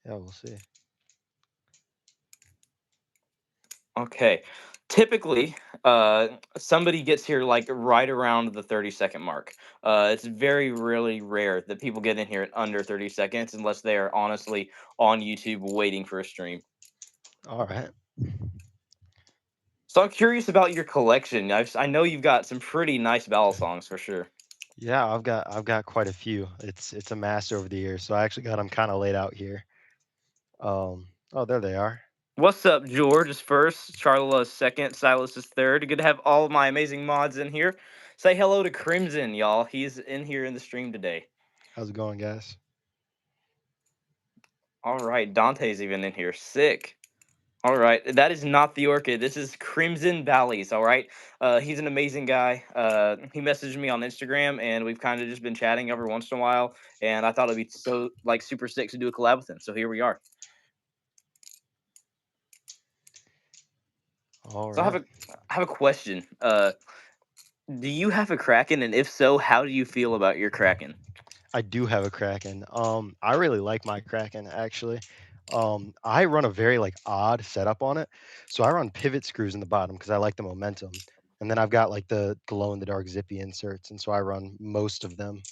Yeah, we'll see. Okay. Typically, somebody gets here like right around the 30-second mark. It's very really rare that people get in here at under 30 seconds unless they are honestly on YouTube waiting for a stream. All right. So I'm curious about your collection. I know you've got some pretty nice ballad songs for sure. Yeah, I've got quite a few. It's amassed over the years, so I actually got them kind of laid out here. Oh, there they are. What's up, George is first, Charla is second, Silas is third. Good to have all of my amazing mods in here. Say hello to Crimson, y'all. He's in here in the stream today. How's it going, guys? All right, Dante's even in here. Sick. All right, that is not the Orchid. This is CrimsnBalis. All right, he's an amazing guy. He messaged me on Instagram, and we've kind of just been chatting every once in a while. And I thought it'd be so like super sick to do a collab with him. So here we are. All So right. I have a question. Do you have a Kraken, and if so, how do you feel about your Kraken? I do have a Kraken. I really like my Kraken actually. I run a very like odd setup on it. So I run pivot screws in the bottom because I like the momentum. And then I've got like the glow in the dark zippy inserts, and so I run most of them.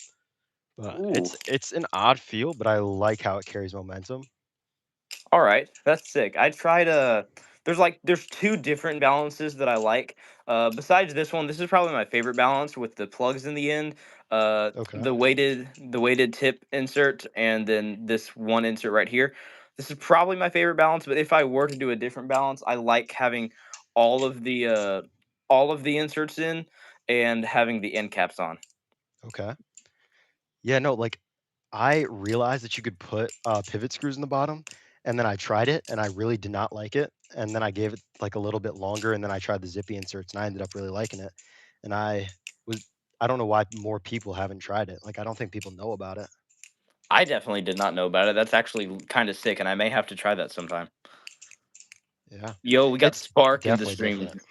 But Ooh. it's an odd feel, but I like how it carries momentum. All right, that's sick. I tried there's two different balances that I like. Besides this one, this is probably my favorite balance with the plugs in the end. Okay. The weighted tip insert and then this one insert right here. This is probably my favorite balance, but if I were to do a different balance, I like having all of the uh all of the inserts in and having the end caps on. Okay. Yeah, no, like I realized that you could put pivot screws in the bottom, and then I tried it, and I really did not like it. And then I gave it like a little bit longer, and then I tried the zippy inserts, and I ended up really liking it. And was I don't know why more people haven't tried it. Like I don't think people know about it. I definitely did not know about it. That's actually kind of sick, and I may have to try that sometime. Yeah, Yo, we got it's Spark in the definitely stream. different.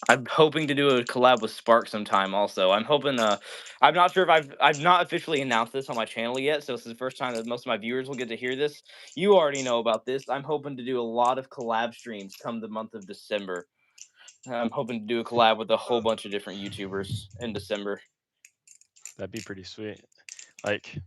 I'm hoping to do a collab with Spark sometime. Also, I'm hoping. I'm not sure if I've not officially announced this on my channel yet, so this is the first time that most of my viewers will get to hear this. You already know about this. I'm hoping to do a lot of collab streams come the month of December. I'm hoping to do a collab with a whole bunch of different YouTubers in December. That'd be pretty sweet. Like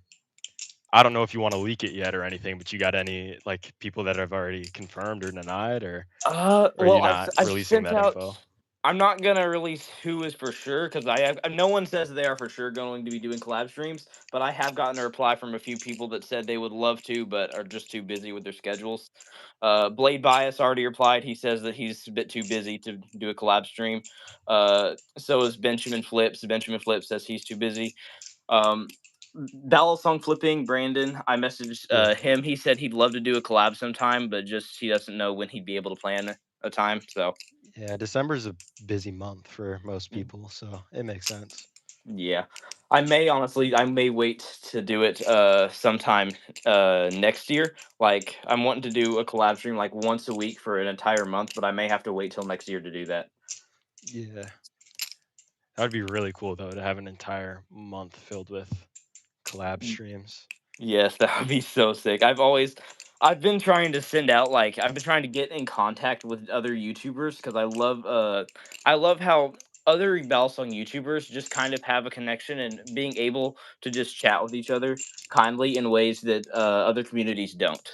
I don't know if you want to leak it yet or anything, but you got any like people that have already confirmed or denied, or are you Well, I've not I've releasing sent that out. info? I'm not gonna release who is for sure because I have no one says they are for sure going to be doing collab streams, but I have gotten a reply from a few people that said they would love to, but are just too busy with their schedules. Blade Bias already replied. He says that he's a bit too busy to do a collab stream. So is Benjamin Flips. Benjamin Flips says he's too busy. Um, Dallas song flipping Brandon. I messaged Yeah. him. He said he'd love to do a collab sometime, but just he doesn't know when he'd be able to plan a time. So Yeah, December's a busy month for most people, so it makes sense. yeah, I may wait to do it sometime next year. Like I'm wanting to do a collab stream like once a week for an entire month, but I may have to wait till next year to do that. Yeah. That would be really cool though to have an entire month filled with collab streams. Yes, that would be so sick. I've been trying to send out like I've been trying to get in contact with other YouTubers because I love how other Balisong YouTubers just kind of have a connection and being able to just chat with each other kindly in ways that other communities don't.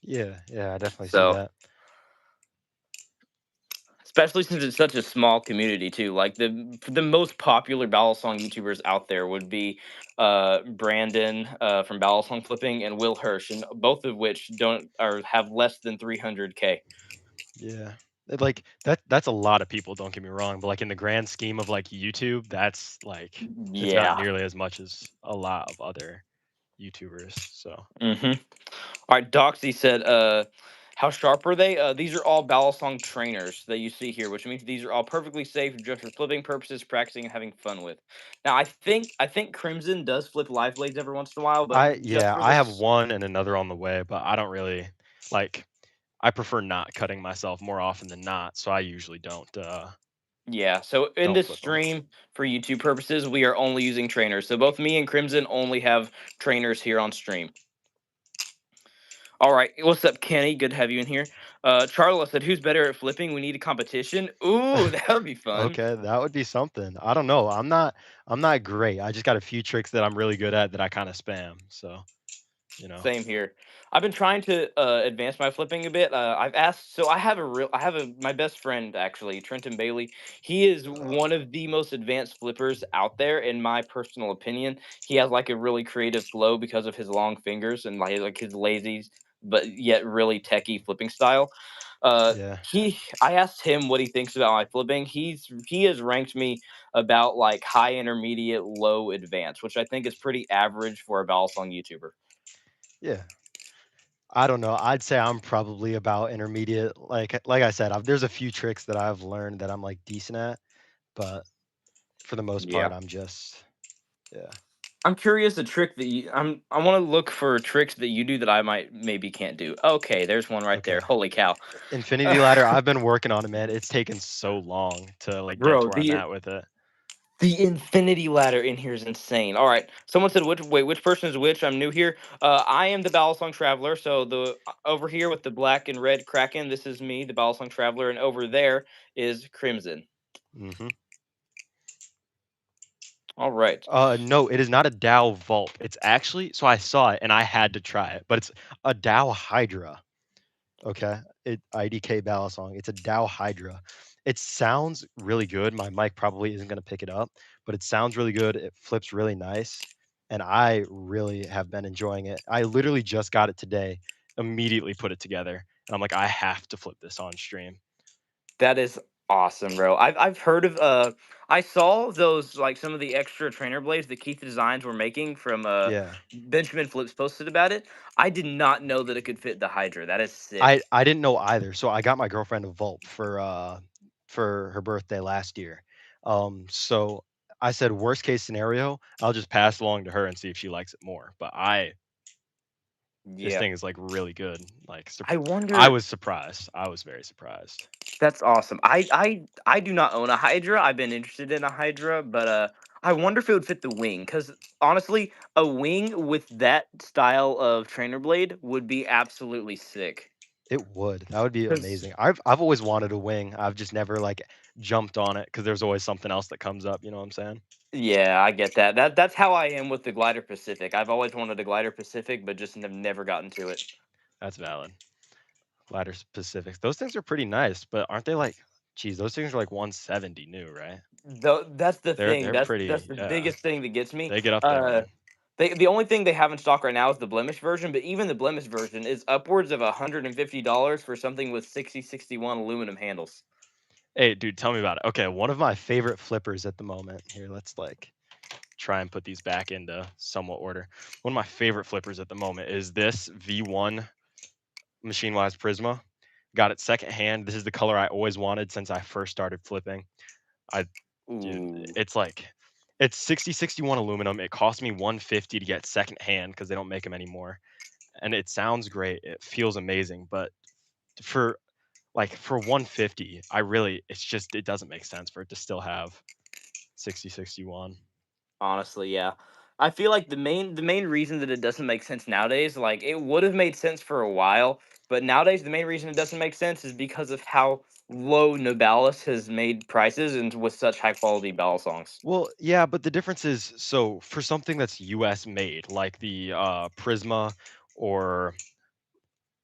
Yeah, yeah, I definitely see So that. especially since it's such a small community too. Like the most popular Balisong YouTubers out there would be Brandon from Balisong Flipping and Will Hirsch, and both of which don't or have less than 300K. Yeah. Like that's a lot of people, don't get me wrong, but like in the grand scheme of like YouTube, that's like it's not Yeah. nearly as much as a lot of other YouTubers. So, Mm-hmm. All right, Doxy said, how sharp are they? These are all Balisong trainers that you see here, which means these are all perfectly safe just for flipping purposes, practicing and having fun with. Now, I think Crimson does flip live blades every once in a while, but just yeah, for I have this. one and another on the way, but I don't really like I prefer not cutting myself more often than not, so I usually don't Yeah, so in Don't this flip them. stream, for YouTube purposes, we are only using trainers. So both me and Crimson only have trainers here on stream. All right, what's up, Kenny? Good to have you in here. Charla said, "Who's better at flipping? We need a competition." Ooh, that would be fun. Okay, that would be something. I don't know. I'm not great. I just got a few tricks that I'm really good at that I kind of spam. So, you know. Same here. I've been trying to advance my flipping a bit. I've asked, so I have a my best friend actually, Trenton Bailey. He is one of the most advanced flippers out there, in my personal opinion. He has like a really creative flow because of his long fingers and like his lazy but yet really techie flipping style. Yeah. I asked him what he thinks about my flipping. He has ranked me about like high intermediate, low advanced, which I think is pretty average for a balisong YouTuber. Yeah. I don't know. I'd say I'm probably about intermediate. Like I said, there's a few tricks that I've learned that I'm like decent at, but for the most Yeah. part, I'm just yeah. I'm curious a trick that I want to look for tricks that you do that I might maybe can't do. Okay, there's one right there. Okay. Holy cow. Infinity ladder, I've been working on it, man. It's taken so long to like get to Bro, where I'm at with it. the infinity ladder in here is insane. All right. Someone said which person is which? I'm new here. I am the Balisong Traveler. So the over here with the black and red Kraken, this is me, the Balisong Traveler, and over there is Crimson. Hmm. All right. No, it is not a Dow Vault. It's actually so I saw it and I had to try it, but it's a Dow Hydra. Okay, IDK Balisong. It's a Dow Hydra. It sounds really good. My mic probably isn't gonna pick it up, but it sounds really good. It flips really nice, and I really have been enjoying it. I literally just got it today, immediately put it together, and I'm like, I have to flip this on stream. That is awesome, bro. I've heard of I saw those like some of the extra trainer blades that Keith Designs were making from Yeah. Benjamin Flips posted about it. I did not know that it could fit the Hydra. That is I sick. I didn't know either. So I got my girlfriend a Vault for her birthday last year. So I said worst case scenario, I'll just pass along to her and see if she likes it more. But this Yeah. thing is like really good. I I wonder was surprised. I was very surprised. that's awesome. I do not own a Hydra. I've been interested in a Hydra, but I wonder if it would fit the wing cuz honestly, a wing with that style of trainer blade would be absolutely sick. It would. That would be Cuz amazing. I've always wanted a wing. I've just never like jumped on it because there's always something else that comes up. You know what I'm saying? yeah, I get that. That's how I am with the Glider Pacific. I've always wanted a Glider Pacific, but just have never gotten to it. That's valid. Ladder Pacifics. Those things are pretty nice, but aren't they like? Geez, those things are like 170 new, right? Though that's the thing. They're That's pretty. the Yeah, biggest thing that gets me. they get up there, man. The only thing they have in stock right now is the blemish version, but even the blemish version is upwards of $150 for something with 6061 aluminum handles. Hey, dude, tell me about it. Okay, one of my favorite flippers at the moment. Here, let's like try and put these back into somewhat order. One of my favorite flippers at the moment is this V1 Machine Wise Prisma. Got it secondhand. This is the color I always wanted since I first started flipping. I, dude, Ooh, it's 6061 aluminum. It cost me 150 to get secondhand because they don't make them anymore. And it sounds great. It feels amazing, but for for 150, it doesn't make sense for it to still have 6061. honestly, yeah. I feel like the main reason that it doesn't make sense nowadays, like it would have made sense for a while, but nowadays the main reason it doesn't make sense is because of how low Novalis has made prices and with such high quality bell songs. Well, yeah, but the difference is so for something that's US made, like the Prisma or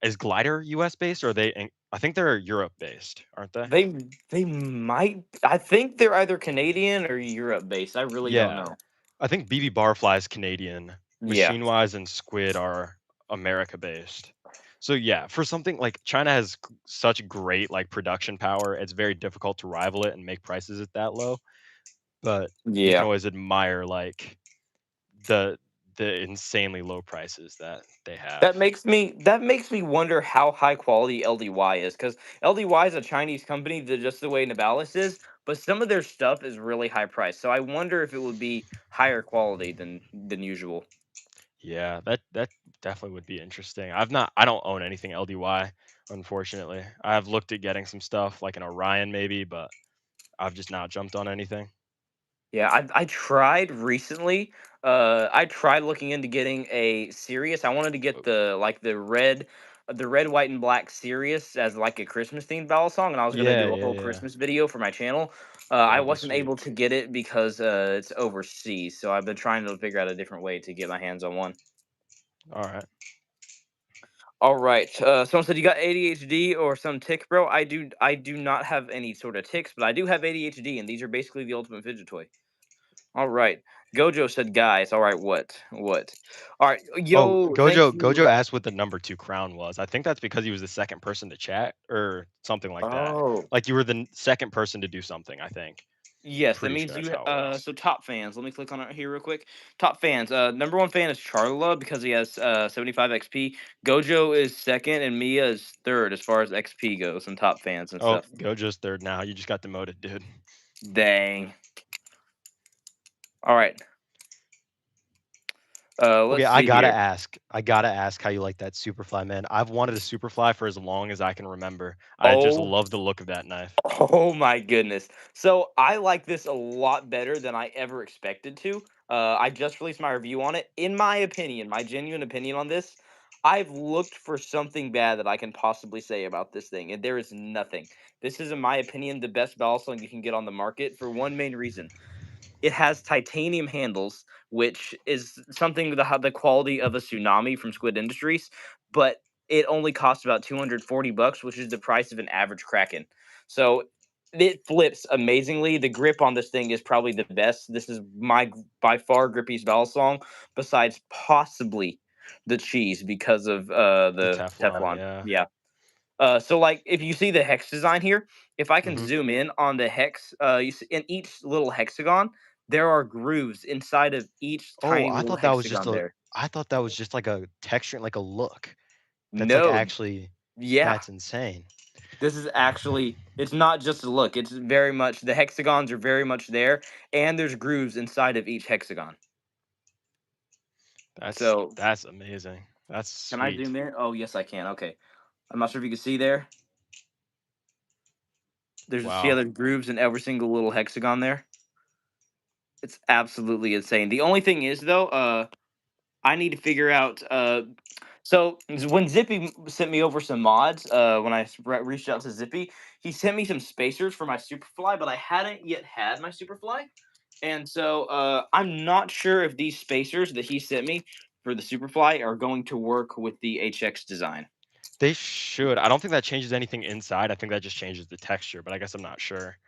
is Glider US based or are I think they're Europe based, aren't they? They might. I think they're either Canadian or Europe based. I really don't Yeah. know. I think BB Barfly is Canadian. Yeah, Machine Wise and Squid are America based. So yeah, for something like China has such great like production power, it's very difficult to rival it and make prices at that low. But you can yeah. always admire like the the insanely low prices that they have. That makes me wonder how high quality LDY is because LDY is a Chinese company that just the way Nibalis is, but some of their stuff is really high priced. So I wonder if it would be higher quality than usual. Yeah, that definitely would be interesting. I don't own anything LDY, unfortunately. I've looked at getting some stuff like an Orion maybe, but I've just not jumped on anything. Yeah, I tried recently. I tried looking into getting a Sirius. I wanted to get the red, white, and black Sirius as like a Christmas themed battle song, and I was gonna Yeah, do a yeah, whole yeah. Christmas video for my channel. I That'd be wasn't sweet. able to get it because it's overseas, so I've been trying to figure out a different way to get my hands on one. All right. All right. Someone said you got ADHD or some tick, bro. I do not have any sort of ticks, but I do have ADHD, and these are basically the ultimate fidget toy. All right. Gojo said, "Guys, all right, what? What? All right, Oh, yo, thank Gojo you." asked what the number 2 crown was. I think that's because he was the second person to chat or something like that. Oh, Like, you were the second person to do something, I think. yes, that Pretty sure means that's you. how it works. So top fans. Let me click on it here real quick. Top fans. Number one fan is Charla because he has 75 XP. Gojo is second, and Mia is third as far as XP goes, and top fans and Oh, stuff. Gojo's 3rd now. You just got demoted, dude. Dang. All right. Okay, Let's see here. I gotta ask how you like that Superfly, man. I've wanted a Superfly for as long as I can remember. I just Oh love the look of that knife. Oh my goodness. So I like this a lot better than I ever expected to. I just released my review on it. In my opinion, my genuine opinion on this, I've looked for something bad that I can possibly say about this thing, and there is nothing. This is, in my opinion, the best balisong you can get on the market for one main reason. It has titanium handles, which is something the quality of a tsunami from Squid Industries, but it only costs about 240 bucks, which is the price of an average Kraken. So it flips amazingly. The grip on this thing is probably the best. This is my by far grippiest battle song, besides possibly the cheese because of The the Teflon, Teflon. yeah. Yeah. So like if you see the hex design here, if I can Mhm. zoom in on the hex, in each little hexagon, there are grooves inside of each Oh, tiny little hexagon there. I thought that was just like a texture and like a look. That's like No, actually yeah, that's insane. this is actually it's not just a look. It's very much the hexagons are very much there, and there's grooves inside of each hexagon. So That's amazing. That's can I sweet. zoom in? Oh yes, I can. Okay, I'm not sure if you can see there. See how Wow. there's grooves in every single little hexagon there. It's absolutely insane. The only thing is though, I need to figure out. So when Zippy sent me over some mods, when reached out to Zippy, he sent me some spacers for my Superfly, but I hadn't yet had my Superfly, and so I'm not sure if these spacers that he sent me for the Superfly are going to work with the HX design. They should. I don't think that changes anything inside. I think that just changes the texture, but I guess I'm not sure.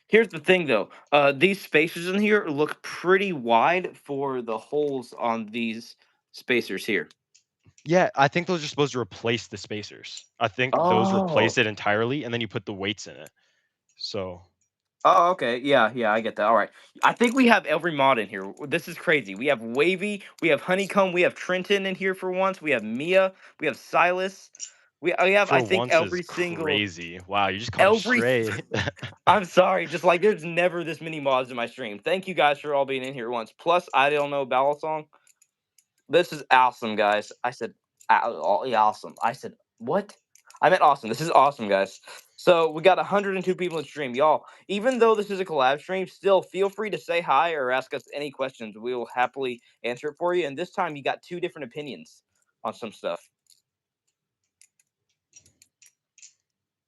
Here's the thing, though. These spacers in here look pretty wide for the holes on these spacers here. Yeah, I think those are supposed to replace the spacers. I think those Oh. replace it entirely, and then you put the weights in it. So Oh, okay. Yeah, yeah, I get that. All right. I think we have every mod in here. This is crazy. We have Wavy, we have Honeycomb, we have Trenton in here for once. We have Mia, we have Silas. We have I for think once is every single crazy. Wow, you just caught him every straight. I'm sorry, just like there's never this many mods in my stream. Thank you guys for all being in here once. Plus, I don't know Ballad Song. This is awesome, guys. I said, yeah, awesome." I said, "What?" I meant awesome. This is awesome, guys. So we got 102 people in stream, y'all. Even though this is a collab stream, still feel free to say hi or ask us any questions. We will happily answer it for you. And this time, you got two different opinions on some stuff.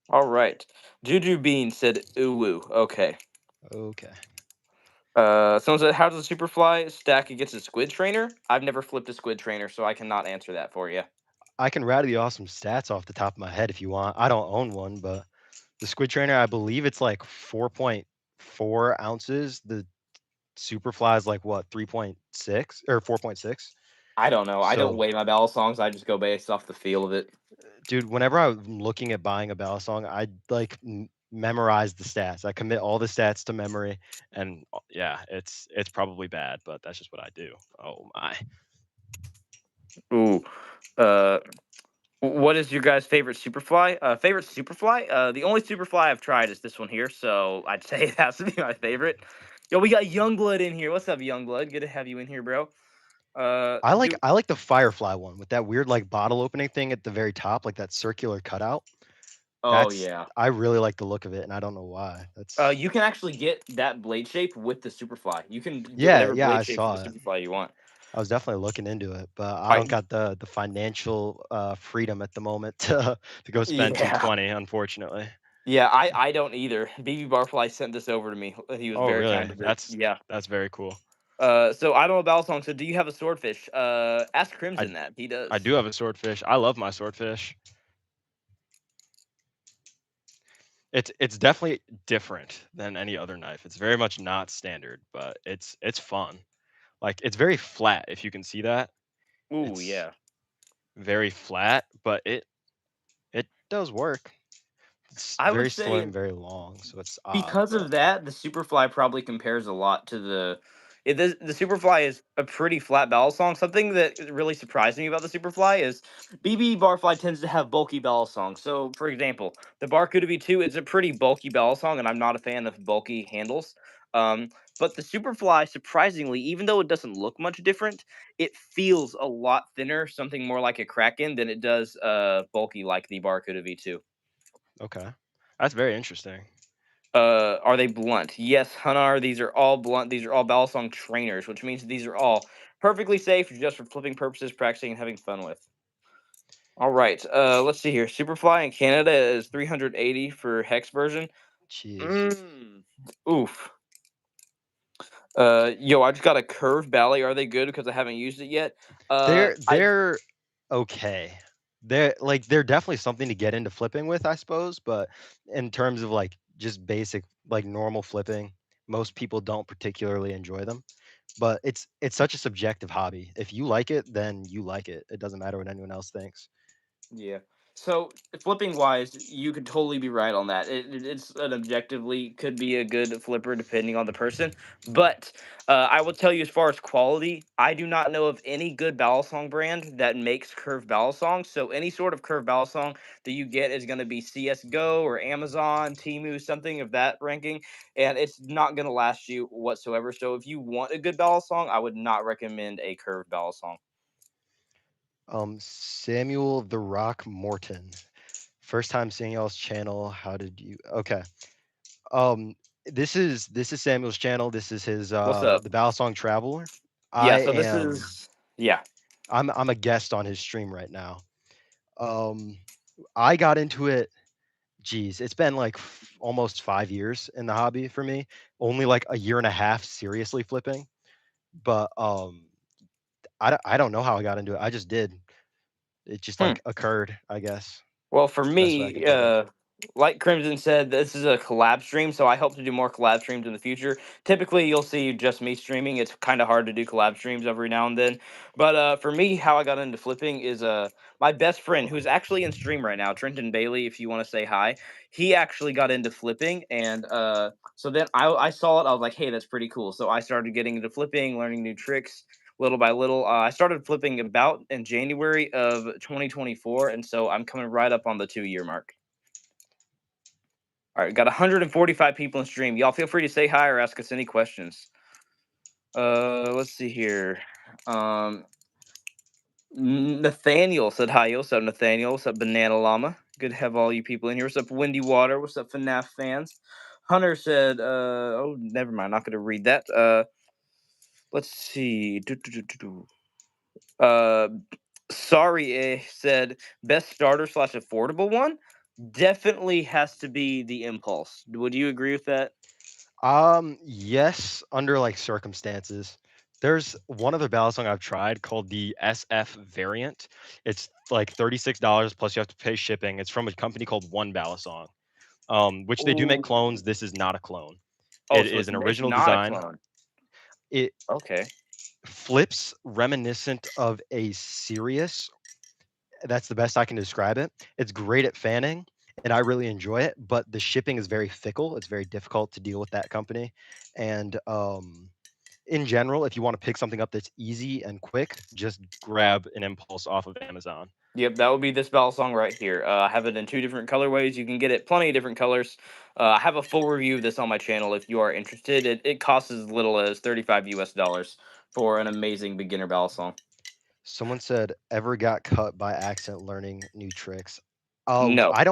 All right. Juju Bean said, "Ooh, okay." Okay. Someone said, "How does the Superfly stack against a Squid Trainer?" I've never flipped a Squid Trainer, so I cannot answer that for you. I can rattle you off some stats off the top of my head if you want. I don't own one, but the squid trainer, I believe it's like 4.4 ounces. The Superfly is like what, 3.6 or 4.6? I don't know. I don't So, weigh my ballad songs. I just go based off the feel of it. dude, whenever I'm looking at buying a Balisong, I like memorize the stats. I commit all the stats to memory, and yeah, it's probably bad, but that's just what I do. Oh my. Ooh. Uh, what is your guys' favorite Superfly? Favorite Superfly? The only Superfly I've tried is this one here, so I'd say it has to be my favorite. Yo, we got Youngblood in here. What's up, Youngblood? Good to have you in here, bro. Do I like the Firefly one with that weird like bottle opening thing at the very top, like that circular cutout. Oh That's yeah. I really like the look of it, and I don't know why. You can actually get that blade shape with the Superfly. You can get Yeah, whatever yeah, I blade shape for the saw it. Superfly you want. I was definitely looking into it, but I don't I got the financial, freedom at the moment to go spend Yeah. 220, unfortunately. Yeah, I don't either. BB Barfly sent this over to me. He was Oh, very really? kind of it. Yeah. That's very cool. So I don't know about song. So do you have a swordfish? Ask I Crimson that. He I does. do have a swordfish. I love my swordfish. It's definitely different than any other knife. It's very much not standard, but it's fun. Like, it's very flat, if you can see that. Ooh, It's yeah. very flat, but it does work. It's I would very say slim, very long, so it's odd, because but of that, the Superfly probably compares a lot to the Superfly is a pretty flat bell song. Something that really surprised me about the Superfly is BB Barfly tends to have bulky bell songs. So, for example, the Barracuda V2 is a pretty bulky bell song, and I'm not a fan of bulky handles. Um, but the Superfly, surprisingly, even though it doesn't look much different, it feels a lot thinner, something more like a Kraken than it does bulky like the Barracuda V2. okay. That's very interesting. Are they blunt? Yes, Hanar, these are all blunt. These are all Balisong trainers, which means these are all perfectly safe just for flipping purposes, practicing and having fun with. All right. Let's see here. Superfly in Canada is 380 for hex version. Jeez. Mm. Oof. Yo, I just got a curved Bally. Are they good? Because I haven't used it yet. I They're okay. They're definitely something to get into flipping with, I suppose, but in terms of, like, just basic, like, normal flipping, most people don't particularly enjoy them, but it's such a subjective hobby. If you like it, then you like it. It doesn't matter what anyone else thinks. Yeah. So flipping wise, you could totally be right on that. It's an objectively could be a good flipper depending on the person. But I will tell you, as far as quality, I do not know of any good balisong brand that makes curved balisong. So any sort of curved balisong that you get is going to be CS:GO or Amazon, Temu, something of that ranking, and it's not going to last you whatsoever. So if you want a good balisong, I would not recommend a curved balisong. Samuel the Rock Morton. First time seeing y'all's channel. How did you Okay. Um, this is Samuel's channel. This is his What's up? the Balisong Traveler. I Yeah. So this am is yeah. I'm a guest on his stream right now. Um, I got into it. Geez, it's been like almost 5 years in the hobby for me. Only like a year and a half seriously flipping, but I don't know how I got into it. I just did. It just Hmm. like occurred, I guess. Well, for It's the best way I can me, put it. like Crimson said, this is a collab stream, so I hope to do more collab streams in the future. Typically, you'll see just me streaming. It's kind of hard to do collab streams every now and then. But for me, how I got into flipping is my best friend, who's actually in stream right now, Trenton Bailey. If you want to say hi, he actually got into flipping, and so then I saw it. I was like, hey, that's pretty cool. So I started getting into flipping, learning new tricks little by little. I started flipping about in January of 2024, and so I'm coming right up on the 2 year mark. All right, got 145 people in stream. Y'all feel free to say hi or ask us any questions. Let's see here. Um, Nathaniel said hi. What's up, Nathaniel? What's up, Banana Llama? Good to have all you people in here. What's up, Windy Water? What's up, FNAF fans? Hunter said, oh, never mind. Not going to read that. Let's see. Uh, Sorry, said best starter slash affordable one definitely has to be the Impulse. Would you agree with that? Yes, under like circumstances. There's one other balisong I've tried called the SF variant. It's like $36 plus you have to pay shipping. It's from a company called One Balisong, which they do make Ooh. clones. This is not a clone. Oh, It so is an it's original not a design. clone. It Okay. flips reminiscent of a Sirius. That's the best I can describe it. It's great at fanning, and I really enjoy it, but the shipping is very fickle. It's very difficult to deal with that company. And in general, if you want to pick something up that's easy and quick, just grab an impulse off of Amazon. Yep, that would be this bell song right here. I have it in two different colorways. You can get it plenty of different colors. I have a full review of this on my channel if you are interested. It costs as little as 35 US dollars for an amazing beginner bell song. Someone said, ever got cut by accident learning new tricks? Oh, No. I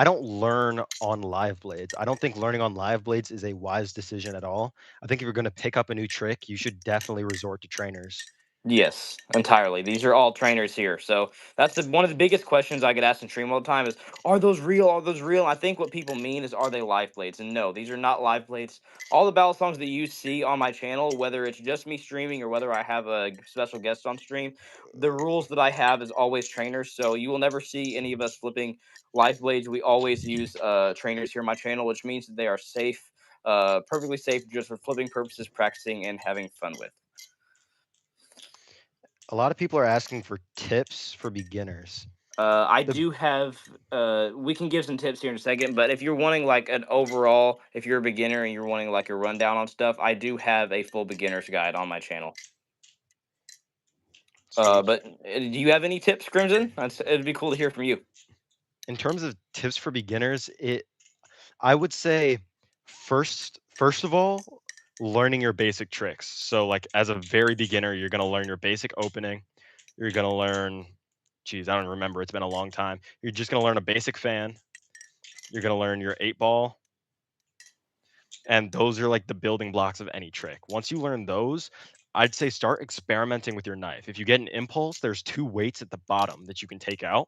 don't learn on live blades. I don't think learning on live blades is a wise decision at all. I think if you're gonna pick up a new trick, you should definitely resort to trainers. Yes, entirely. These are all trainers here. So that's one of the biggest questions I get asked in stream all the time is, are those real? Are those real? I think what people mean is, are they live blades? And no, these are not live blades. All the battle songs that you see on my channel, whether it's just me streaming or whether I have a special guest on stream, the rules that I have is always trainers. So you will never see any of us flipping live blades. We always use trainers here on my channel, which means that they are safe, perfectly safe just for flipping purposes, practicing, and having fun with. A lot of people are asking for tips for beginners. I The do have. We can give some tips here in a second, but if you're wanting like an overall, if you're a beginner and you're wanting like a rundown on stuff, I do have a full beginner's guide on my channel. Sweet. But do you have any tips, Crimson? It'd be cool to hear from you. In terms of tips for beginners, I would say first of all, learning your basic tricks. So like as a very beginner, you're gonna learn your basic opening. You're gonna learn, geez, I don't remember. It's been a long time. You're just gonna learn a basic fan. You're gonna learn your 8 ball, and those are like the building blocks of any trick. Once you learn those, I'd say start experimenting with your knife. If you get an impulse, there's two weights at the bottom that you can take out,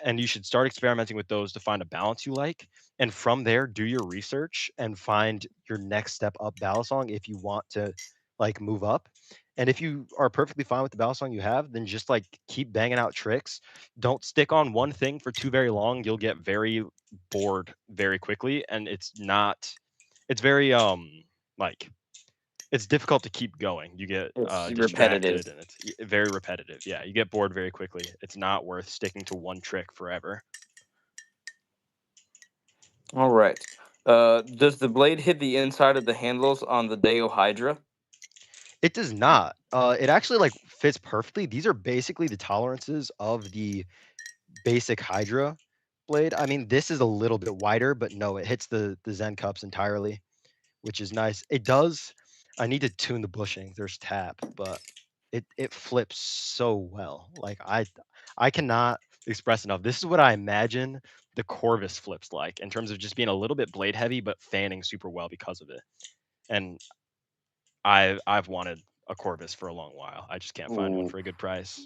and you should start experimenting with those to find a balance you like. And from there, do your research and find your next step up balisong if you want to like move up. And if you are perfectly fine with the balisong you have, then just like keep banging out tricks. Don't stick on one thing for too very long. You'll get very bored very quickly, and it's very like it's difficult to keep going. You get It's repetitive. distracted, and it's very repetitive. Yeah, you get bored very quickly. It's not worth sticking to one trick forever. All right. Does the blade hit the inside of the handles on the Deo Hydra? It does not. It actually like fits perfectly. These are basically the tolerances of the basic Hydra blade. I mean, this is a little bit wider, but no, it hits the Zen cups entirely, which is nice. It does. I need to tune the bushing. There's tap, but it flips so well. Like I cannot express enough. This is what I imagine the Corvus flips like in terms of just being a little bit blade heavy, but fanning super well because of it. And I've wanted a Corvus for a long while. I just can't find one Ooh. for a good price.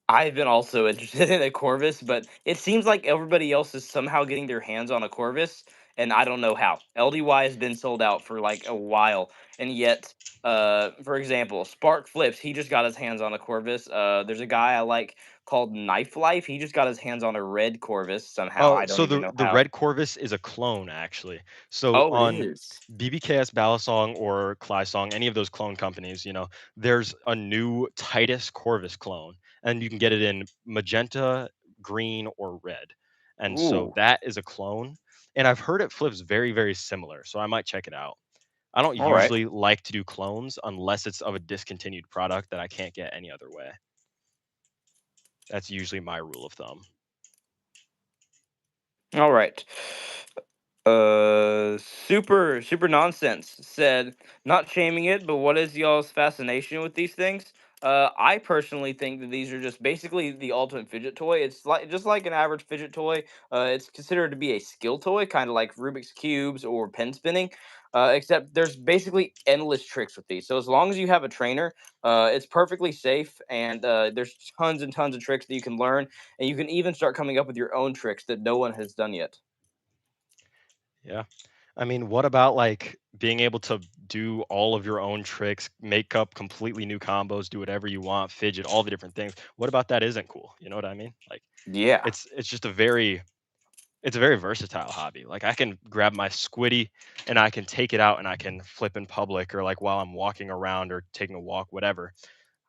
I've been also interested in a Corvus, but it seems like everybody else is somehow getting their hands on a Corvus, and I don't know how. LDY has been sold out for like a while, and yet, for example, Spark Flips, he just got his hands on a Corvus. There's a guy I like called Knife Life. He just got his hands on a red Corvus somehow. Oh, I don't so even know the how. red Corvus is a clone actually. So Oh, it on is. BBKS Balisong or Clysong, any of those clone companies, there's a new Titus Corvus clone, and you can get it in magenta, green, or red. And so Ooh. that is a clone. And I've heard it flips very, very similar. So I might check it out. I don't All right. usually like to do clones unless it's of a discontinued product that I can't get any other way. That's usually my rule of thumb. All right. Super nonsense said, not shaming it, but what is y'all's fascination with these things? I personally think that these are just basically the ultimate fidget toy. It's like just like an average fidget toy. It's considered to be a skill toy, kind of like Rubik's cubes or pen spinning. Except there's basically endless tricks with these. So as long as you have a trainer, it's perfectly safe, and there's tons and tons of tricks that you can learn, and you can even start coming up with your own tricks that no one has done yet. Yeah. I mean, what about like being able to do all of your own tricks, make up completely new combos, do whatever you want, fidget, all the different things? What about that isn't cool? You know what I mean? Like Yeah. it's just it's a very versatile hobby. Like I can grab my squiddy and I can take it out and I can flip in public or like while I'm walking around or taking a walk, whatever.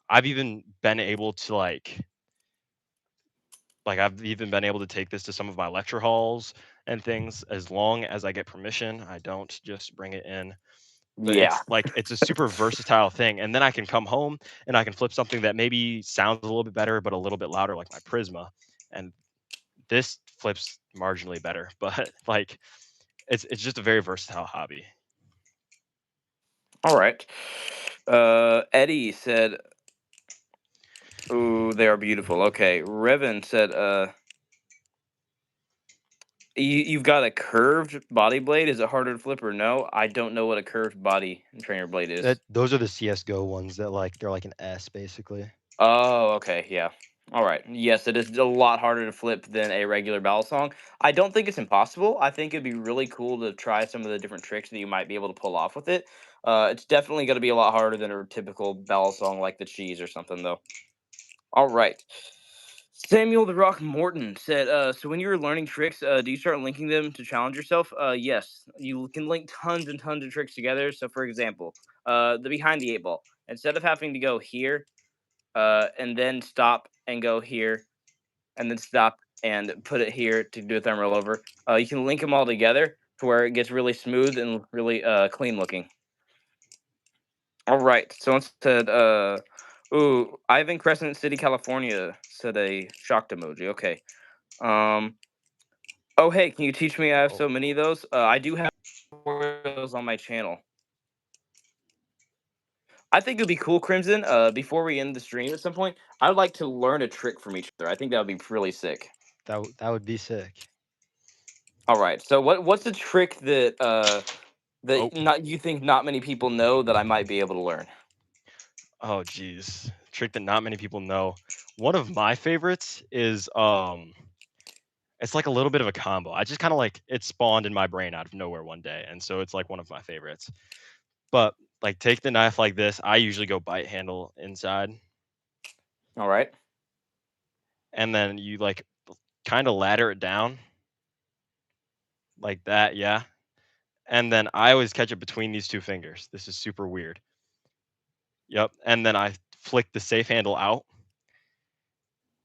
I've even been able to I've even been able to take this to some of my lecture halls and things as long as I get permission. I don't just bring it in, but Yeah. it's a super versatile thing. And then I can come home and I can flip something that maybe sounds a little bit better, but a little bit louder, like my Prisma. And this flips marginally better, but like it's just a very versatile hobby. All right. Eddie said, "Ooh, they are beautiful." Okay. Revan said, You've got a curved body blade. Is it harder to flip or no? I don't know what a curved body trainer blade That is. those are the CS:GO ones that like they're like an S basically. Oh, okay, yeah. All right. Yes, it is a lot harder to flip than a regular balisong. I don't think it's impossible. I think it'd be really cool to try some of the different tricks that you might be able to pull off with it. It's definitely going to be a lot harder than a typical balisong like the cheese or something, though. All right. Samuel the Rock Morton said, so when you were learning tricks, do you start linking them to challenge yourself? Yes, you can link tons and tons of tricks together. So, for example, the behind the eight ball, instead of having to go here and then stop and go here and then stop and put it here to do a thumb roll over, you can link them all together to where it gets really smooth and really clean looking. All right. Someone said, ooh, Ivan Crescent City, California said a shocked emoji. Okay. Um, oh, hey, can you teach me? I have Oh, so many of those. I do have those on my channel. I think it would be cool, Crimson. Before we end the stream at some point, I would like to learn a trick from each other. I think that would be really sick. that would be sick. All right. So what's a trick that Oh, not you think not many people know that I might be able to learn? oh, geez, trick that not many people know. One of my favorites is it's like a little bit of a combo. I just kind of like it spawned in my brain out of nowhere one day, and so it's like one of my favorites. But like take the knife like this. I usually go bite handle inside, All right. and then you like kind of ladder it down like that, yeah. And then I always catch it between these two fingers. This is super weird. Yep. And then I flick the safe handle out,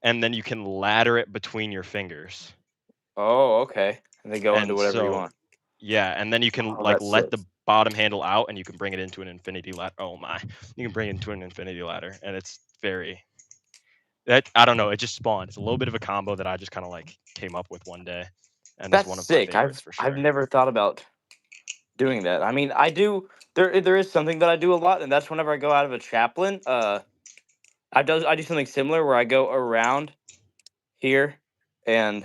and then you can ladder it between your fingers. Oh, okay. And they go into And whatever you so, want. yeah, and then you can Oh, like that's let sick. the bottom handle out, and you can bring it into an infinity ladder. Oh my, you can bring it into an infinity ladder, and it's very that I don't know. It just spawned. It's a little bit of a combo that I just kind of like came up with one day, and is That's one of my sick. favorites for I've sure. never thought about doing that. I mean, I do. There is something that I do a lot, and that's whenever I go out of a chaplain. I do something similar where I go around here and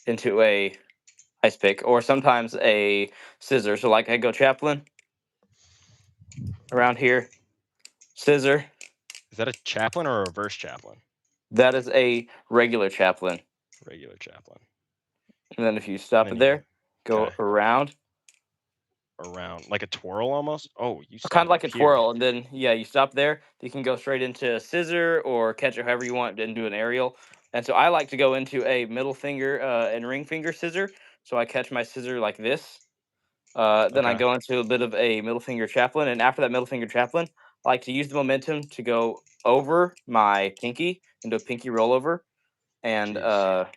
into a ice pick, or sometimes a scissor. So like I go chaplain around here, scissor. Is that a chaplain or a reverse chaplain? That is a regular chaplain. Regular chaplain. And then if you And stop then it you there, go okay around, around like a twirl almost. Oh, you kind of started like up a here. twirl, and then yeah, you stop there. You can go straight into a scissor or catch it however you want and do an aerial. And so I like to go into a middle finger and ring finger scissor. So I catch my scissor like this. Then I Okay. go into a bit of a middle finger chaplain, and after that middle finger chaplain, I like to use the momentum to go over my pinky into a pinky rollover, and Jeez.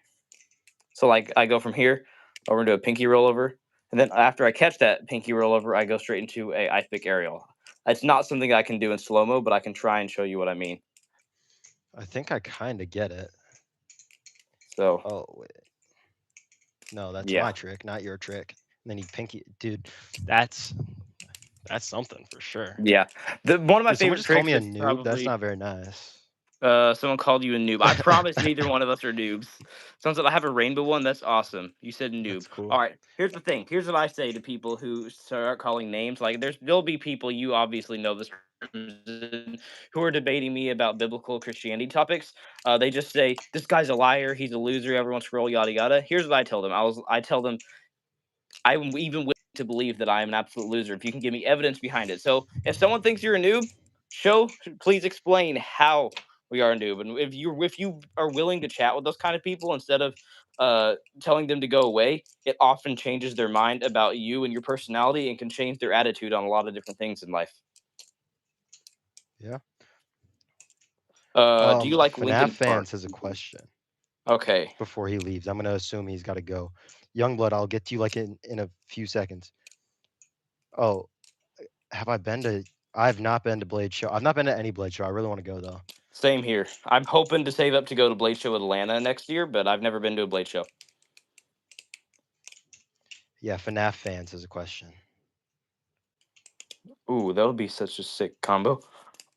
so like I go from here over into a pinky rollover, and then after I catch that pinky rollover, I go straight into a ice pick aerial. It's not something I can do in slow mo, but I can try and show you what I mean. I think I kind of get it. So Oh, wait. No, that's yeah, my trick, not your trick. And then you pinky, dude. That's that's something for sure. yeah. The one of my Did someone favorite just call tricks me a that's noob? That's probably not very nice. someone called you a noob. I promise neither one of us are noobs. Sounds like I have a rainbow one. That's awesome. You said noob. That's cool. All right. Here's the thing. Here's what I say to people who start calling names. Like there'll be people you obviously know this who are debating me about biblical Christianity topics. They just say this guy's a liar. He's a loser. Everyone scroll yada yada. Here's what I tell them. I tell them I'm even willing to believe that I am an absolute loser if you can give me evidence behind it. So if someone thinks you're a noob, please explain how we are a noob. And if you are willing to chat with those kind of people instead of telling them to go away, it often changes their mind about you and your personality and can change their attitude on a lot of different things in life. Yeah. Do you like FNAF Lincoln Park? fans has a question Okay, before he leaves. I'm gonna assume he's got to go. Youngblood, I'll get to you like in a few seconds. Oh, have I been to? I've not been to Blade Show. I've not been to any Blade Show. I really want to go though. same here. I'm hoping to save up to go to Blade Show Atlanta next year, but I've never been to a Blade Show. Yeah, FNAF fans has a question. Ooh, that would be such a sick combo.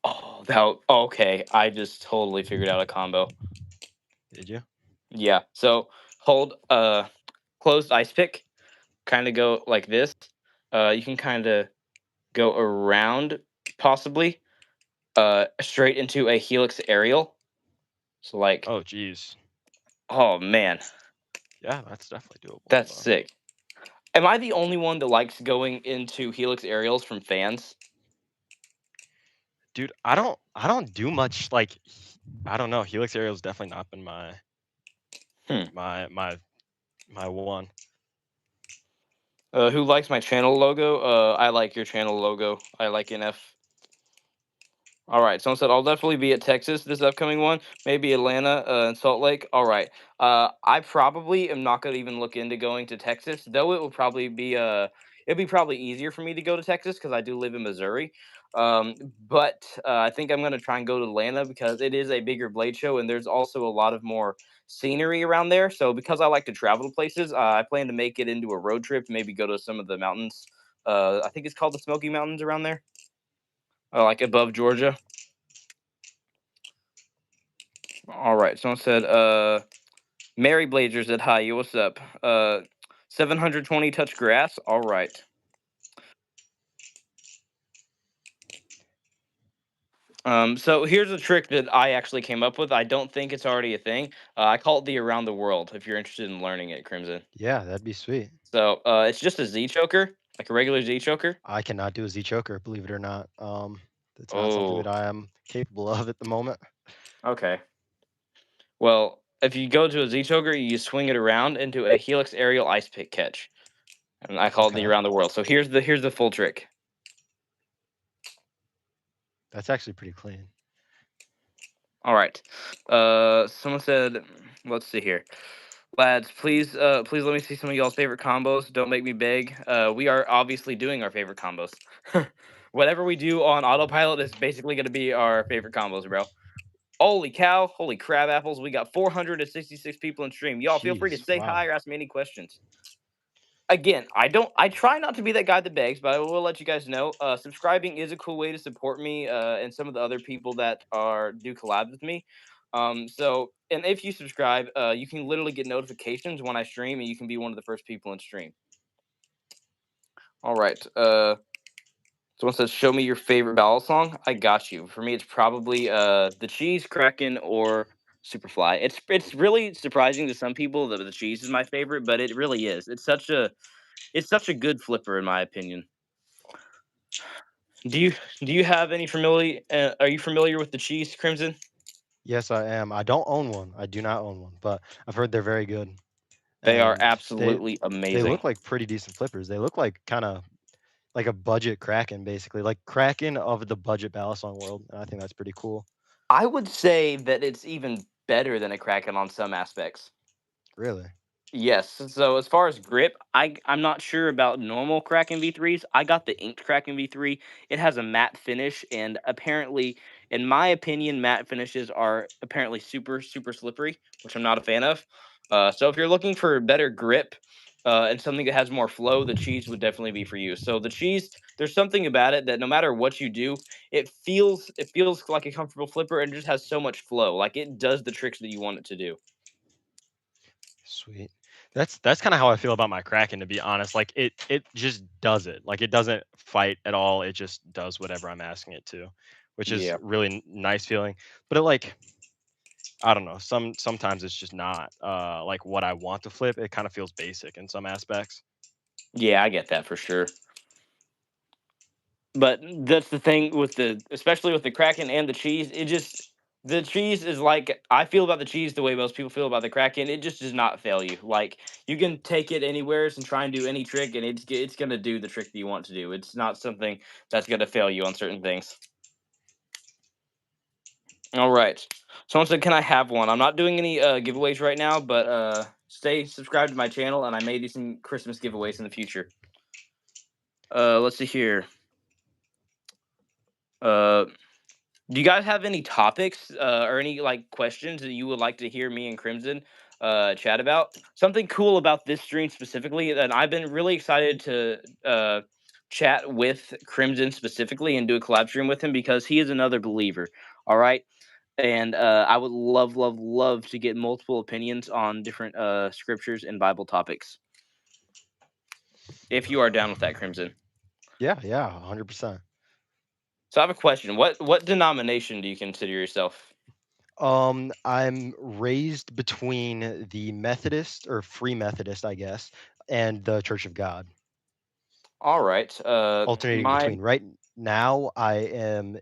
Oh, that okay. I just totally figured out a combo. Did you? Yeah. So hold closed ice pick, kind of go like this. You can kind of go around, possibly, straight into a helix aerial. So like, Oh, geez. oh man, Yeah, that's definitely doable. that's sick. Am I the only one that likes going into helix aerials from fans? Dude, I don't do much like I don't know. Helix aerial's definitely not been Hmm. my my one. Who likes my channel logo? I like your channel logo. I like NF. All right. Someone said I'll definitely be at Texas this upcoming one. Maybe Atlanta and Salt Lake. All right. I probably am not going to even look into going to Texas, though it will probably be it'd be probably easier for me to go to Texas because I do live in Missouri. But I think I'm going to try and go to Atlanta because it is a bigger blade show and there's also a lot of more scenery around there. So because I like to travel to places, I plan to make it into a road trip. Maybe go to some of the mountains. I think it's called the Smoky Mountains around there, like above Georgia. All right. Someone said, Mary Blazer said, hi, you, what's up? 720 touch grass. All right. So here's a trick that I actually came up with. I don't think it's already a thing. I call it the around the world if you're interested in learning it, Crimson. Yeah, that'd be sweet. So it's just a Z choker, like a regular Z choker. I cannot do a Z choker, believe it or not. It's not something that Oh, I am capable of at the moment. okay. Well, if you go to a Z choker, you swing it around into a helix aerial ice pick catch. And I call it the Okay. around the world. So here's the full trick. That's actually pretty clean. All right. Someone said, let's see here. Lads, please let me see some of y'all's favorite combos. Don't make me beg. We are obviously doing our favorite combos. Whatever we do on autopilot is basically going to be our favorite combos, bro. Holy cow! Holy crab apples! We got 466 people in stream. Y'all feel free to Jeez, say wow. hi or ask me any questions. Again, I try not to be that guy that begs, but I will let you guys know. Subscribing is a cool way to support me and some of the other people that are do collabs with me. And if you subscribe, you can literally get notifications when I stream, and you can be one of the first people in stream. All right. Someone says, "Show me your favorite ballad song." I got you. For me, it's probably the Cheese, Kraken, or Superfly. It's really surprising to some people that the Cheese is my favorite, but it really is. It's such a good flipper in my opinion. Do you do you have any familiar? Are you familiar with the cheese, Crimson? Yes, I am. I don't own one. I do not own one, but I've heard they're very good. They are And absolutely they amazing. look like pretty decent flippers. They look like kind of like a budget Kraken, basically, like Kraken of the budget balisong world. And I think that's pretty cool. I would say that it's even better than a Kraken on some aspects. Really. Yes. So as far as grip, I'm not sure about normal Kraken V3s. I got the inked Kraken V3. It has a matte finish, and apparently, in my opinion, matte finishes are apparently super super slippery, which I'm not a fan of. So if you're looking for better grip and something that has more flow, the cheese would definitely be for you. So the cheese, there's something about it that no matter what you do, it feels like a comfortable flipper and just has so much flow. Like it does the tricks that you want it to do. Sweet. That's kind of how I feel about my Kraken, to be honest. Like it just does it. Like it doesn't fight at all. It just does whatever I'm asking it to, which is Yeah. really nice feeling. But it like I don't know. Sometimes it's just not like what I want to flip. It kind of feels basic in some aspects. Yeah, I get that for sure. But that's the thing with the especially with the Kraken and the cheese, the cheese is like I feel about the cheese the way most people feel about the Kraken. It just does not fail you. Like you can take it anywheres and try and do any trick, and it's gonna do the trick that you want to do. It's not something that's gonna fail you on certain things. All right. Someone said, "Can I have one?" I'm not doing any giveaways right now, but stay subscribed to my channel, and I may do some Christmas giveaways in the future. Let's see here. Uh, Do you guys have any topics or any like questions that you would like to hear me and Crimson chat about? Something cool about this stream specifically, and I've been really excited to chat with Crimson specifically and do a collab stream with him because he is another believer. All right, and I would love, love, love to get multiple opinions on different scriptures and Bible topics. if you are down with that, Crimson. Yeah, yeah, 100%. So I have a question. What denomination do you consider yourself? I'm raised between the Methodist or Free Methodist, I guess, and the Church of God, All right. alternating My between. Right now, I am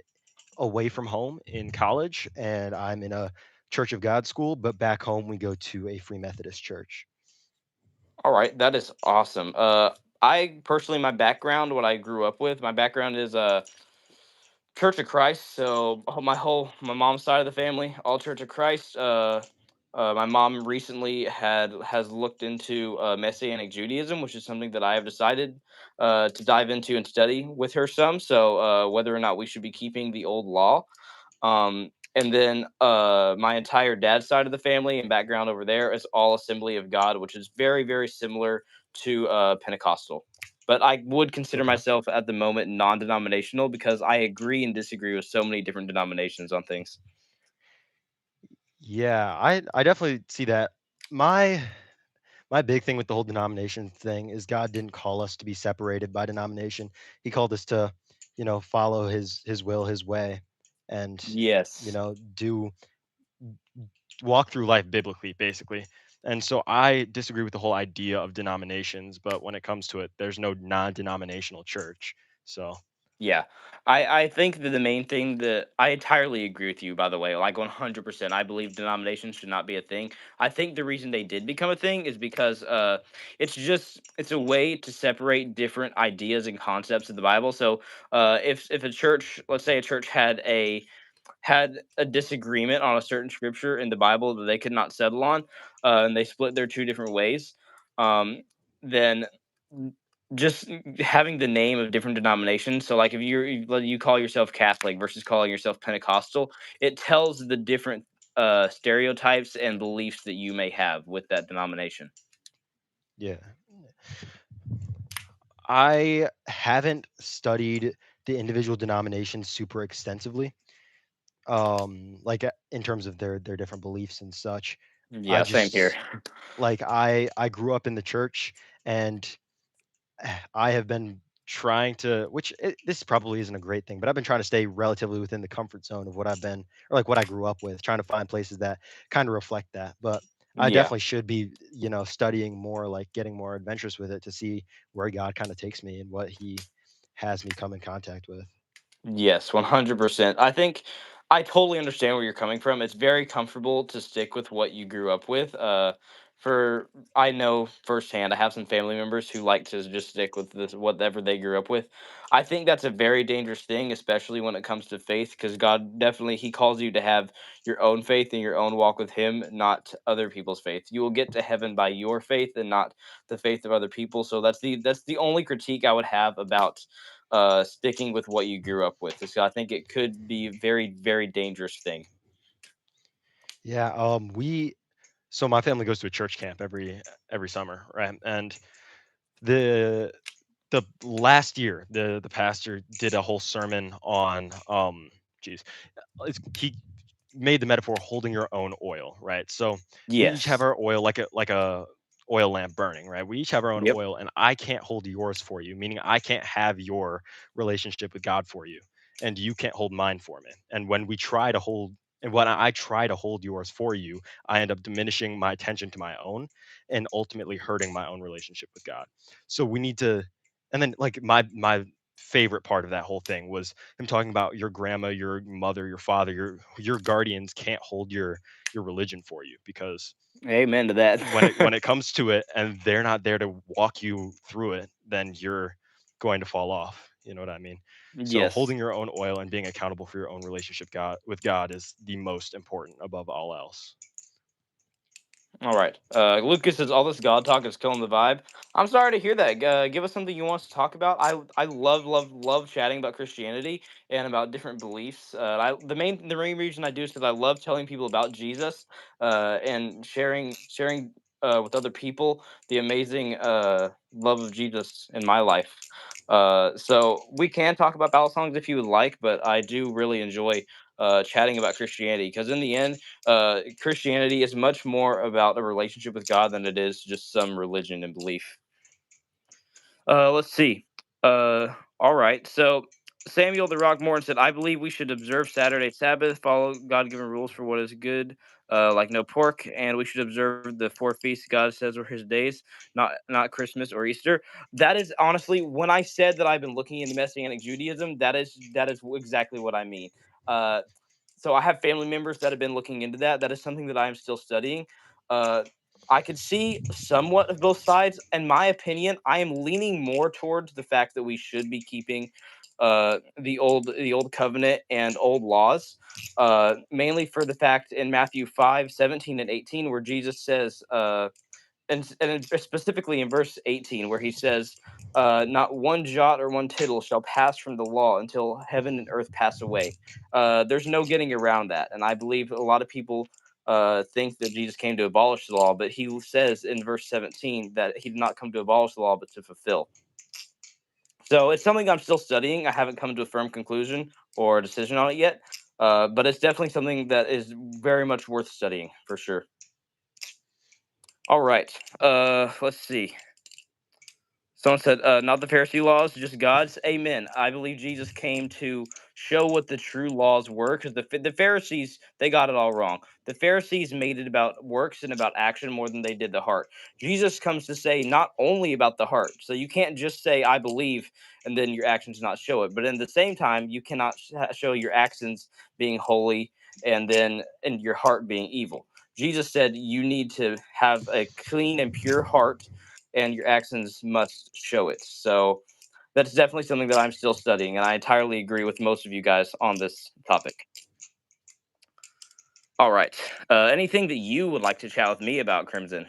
away from home in college, and I'm in a Church of God school, but back home we go to a Free Methodist church. All right, that is awesome. I personally, my background, what I grew up with, my background is Church of Christ. So my mom's side of the family, all Church of Christ. My mom recently has looked into Messianic Judaism, which is something that I have decided to dive into and study with her some. So whether or not we should be keeping the old law. And then my entire dad's side of the family and background over there is all Assembly of God, which is very, very similar to Pentecostal. But I would consider Okay. myself at the moment non-denominational because I agree and disagree with so many different denominations on things. Yeah, I definitely see that. My my big thing with the whole denomination thing is God didn't call us to be separated by denomination. He called us to, follow his will, his way, and Yes. do walk through life biblically, basically. And so I disagree with the whole idea of denominations, but when it comes to it, there's no non-denominational church. So, Yeah. I think that the main thing that I entirely agree with you, by the way, like 100%. I believe denominations should not be a thing. I think the reason they did become a thing is because it's a way to separate different ideas and concepts of the Bible. So if a church, let's say a church had a disagreement on a certain scripture in the Bible that they could not settle on, and they split their two different ways, um, then just having the name of different denominations. So, like if you call yourself Catholic versus calling yourself Pentecostal, it tells the different stereotypes and beliefs that you may have with that denomination. yeah. I haven't studied the individual denominations super extensively. Like in terms of their different beliefs and such. I Yeah, same here. just like I grew up in the church, and I have been trying to, this probably isn't a great thing, but I've been trying to stay relatively within the comfort zone of what I've been, or like what I grew up with, trying to find places that kind of reflect that. But I Yeah. definitely should be, studying more, like getting more adventurous with it to see where God kind of takes me and what He has me come in contact with. Yes, 100%. I think I totally understand where you're coming from. It's very comfortable to stick with what you grew up with. For I know firsthand, I have some family members who like to just stick with this whatever they grew up with. I think that's a very dangerous thing, especially when it comes to faith, because God definitely He calls you to have your own faith and your own walk with Him, not other people's faith. You will get to heaven by your faith and not the faith of other people. So that's the only critique I would have about sticking with what you grew up with. So I think it could be a very, very dangerous thing. Yeah, so my family goes to a church camp every summer, right? And the the last year, the pastor did a whole sermon on geez, he made the metaphor holding your own oil, right? So we each have Yes. our oil, like a oil lamp burning, right? We each have our own Yep. oil, and I can't hold yours for you, meaning I can't have your relationship with God for you, and you can't hold mine for me. And when I try to hold yours for you, I end up diminishing my attention to my own and ultimately hurting my own relationship with God. So we need to, and then like my favorite part of that whole thing was him talking about your grandma, your mother, your father, your guardians can't hold your religion for you, because Amen to that. when it comes to it and they're not there to walk you through it, then you're going to fall off. You know what I mean? So Yes. holding your own oil and being accountable for your own relationship with God is the most important above all else. All right. Lucas says all this God talk is killing the vibe. I'm sorry to hear that. Give us something you want us to talk about. I love love love chatting about Christianity and about different beliefs. The main reason I do is because I love telling people about Jesus and sharing with other people the amazing love of Jesus in my life. So we can talk about balisongs if you would like, but I do really enjoy chatting about Christianity because in the end Christianity is much more about a relationship with God than it is just some religion and belief. Let's see. All right. So Samuel the Rock Morton said, "I believe we should observe Saturday Sabbath, follow God-given rules for what is good, like no pork, and we should observe the four feasts God says are His days, not Christmas or Easter." That is honestly, when I said that I've been looking into Messianic Judaism, that is exactly what I mean. Uh, so I have family members that have been looking into that. That is something that I am still studying. Uh, I could see somewhat of both sides. In my opinion, I am leaning more towards the fact that we should be keeping the old covenant and old laws, mainly for the fact in Matthew 5:17 and 18, where Jesus says, and specifically in verse 18, where he says, "Not one jot or one tittle shall pass from the law until heaven and earth pass away." There's no getting around that, and I believe a lot of people think that Jesus came to abolish the law, but he says in verse 17 that he did not come to abolish the law, but to fulfill. So it's something I'm still studying. I haven't come to a firm conclusion or a decision on it yet, but it's definitely something that is very much worth studying for sure. All right, let's see. Someone said, not the Pharisee laws, just God's. Amen. I believe Jesus came to show what the true laws were, because the Pharisees, they got it all wrong. The Pharisees made it about works and about action more than they did the heart. Jesus comes to say not only about the heart. So you can't just say, I believe, and then your actions not show it. But in the same time, you cannot show your actions being holy and your heart being evil. Jesus said you need to have a clean and pure heart, and your actions must show it. So that's definitely something that I'm still studying, and I entirely agree with most of you guys on this topic. All right. Anything that you would like to chat with me about, Crimson?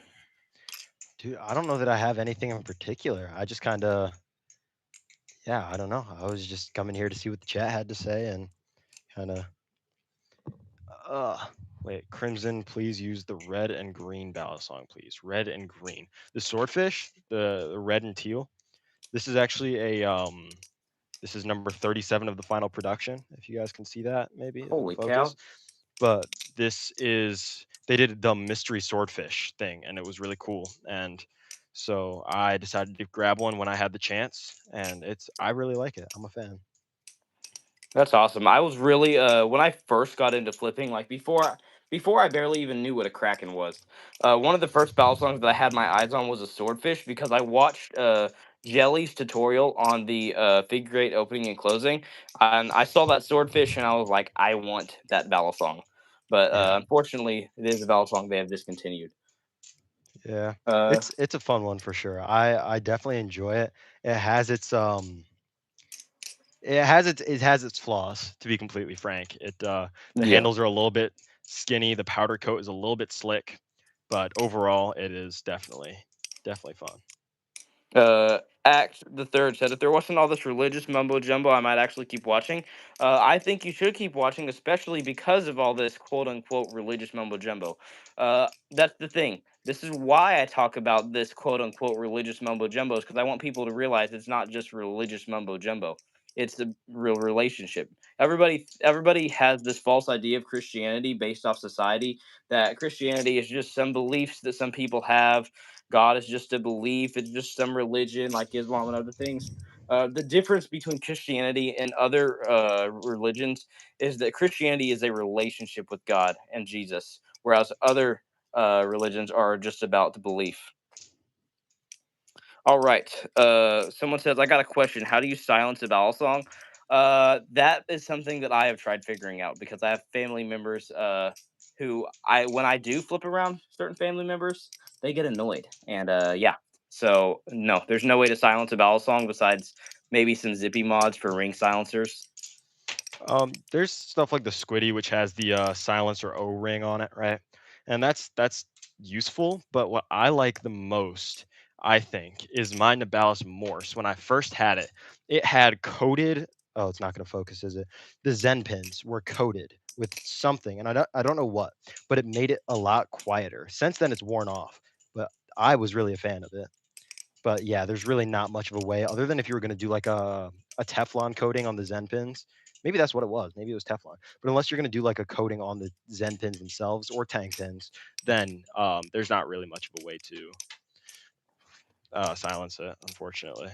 Dude, I don't know that I have anything in particular. I just kind of, yeah, I don't know. I was just coming here to see what the chat had to say and kind of, uh, wait, Crimson, please use the red and green balisong, please. Red and green. The swordfish, the red and teal. This is actually this is number 37 of the final production. If you guys can see that, maybe if it'll Holy cow. focus. But this is they did the mystery swordfish thing, and it was really cool. And so I decided to grab one when I had the chance, and I really like it. I'm a fan. That's awesome. I was really when I first got into flipping, like before I barely even knew what a kraken was. One of the first battle songs that I had my eyes on was a swordfish, because I watched Jelly's tutorial on the figure eight opening and closing, and I saw that swordfish and I was like, I want that battle song. But Yeah, unfortunately, it is a battle song they have discontinued. yeah. Uh, It's a fun one for sure. I definitely enjoy it. It has its it has its flaws, to be completely frank. The yeah. handles are a little bit skinny, the powder coat is a little bit slick, but overall it is definitely fun. Act the third said, if there wasn't all this religious mumbo jumbo, I might actually keep watching. I think you should keep watching, especially because of all this quote unquote religious mumbo jumbo. That's the thing. This is why I talk about this quote unquote religious mumbo jumbo, is because I want people to realize it's not just religious mumbo jumbo. It's the real relationship. Everybody has this false idea of Christianity based off society, that Christianity is just some beliefs that some people have. God is just a belief. It's just some religion like Islam and other things. The difference between Christianity and other religions is that Christianity is a relationship with God and Jesus, whereas other religions are just about the belief. All right. Someone says, I got a question. How do you silence a vowel song? That is something that I have tried figuring out, because I have family members who when I do flip around certain family members, they get annoyed. And yeah. So, no, there's no way to silence a vowel song besides maybe some zippy mods for ring silencers. There's stuff like the Squiddy, which has the silencer O ring on it, right? And that's useful. But what I like the most, I think, is my Nabalis Morse. When I first had it, it had coated. Oh, it's not going to focus, is it? The Zen pins were coated with something, and I don't know what, but it made it a lot quieter. Since then, it's worn off, but I was really a fan of it. But yeah, there's really not much of a way other than if you were gonna do like a Teflon coating on the Zen pins. Maybe that's what it was. Maybe it was Teflon. But unless you're gonna do like a coating on the Zen pins themselves or tank pins, then there's not really much of a way to silence it, unfortunately.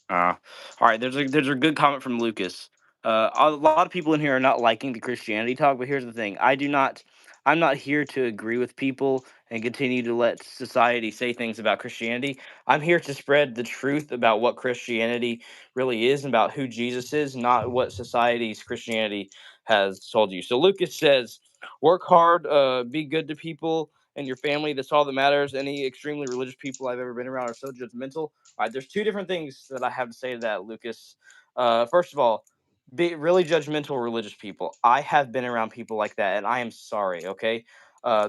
All right. There's a good comment from Lucas. A lot of people in here are not liking the Christianity talk, but here's the thing: I'm not here to agree with people and continue to let society say things about Christianity. I'm here to spread the truth about what Christianity really is and about who Jesus is, not what society's Christianity has told you. So Lucas says, work hard, be good to people and your family. That's all that matters. Any extremely religious people I've ever been around are so judgmental. All right, there's two different things that I have to say to that, Lucas. First of all, be really judgmental religious people. I have been around people like that, and I am sorry. Okay,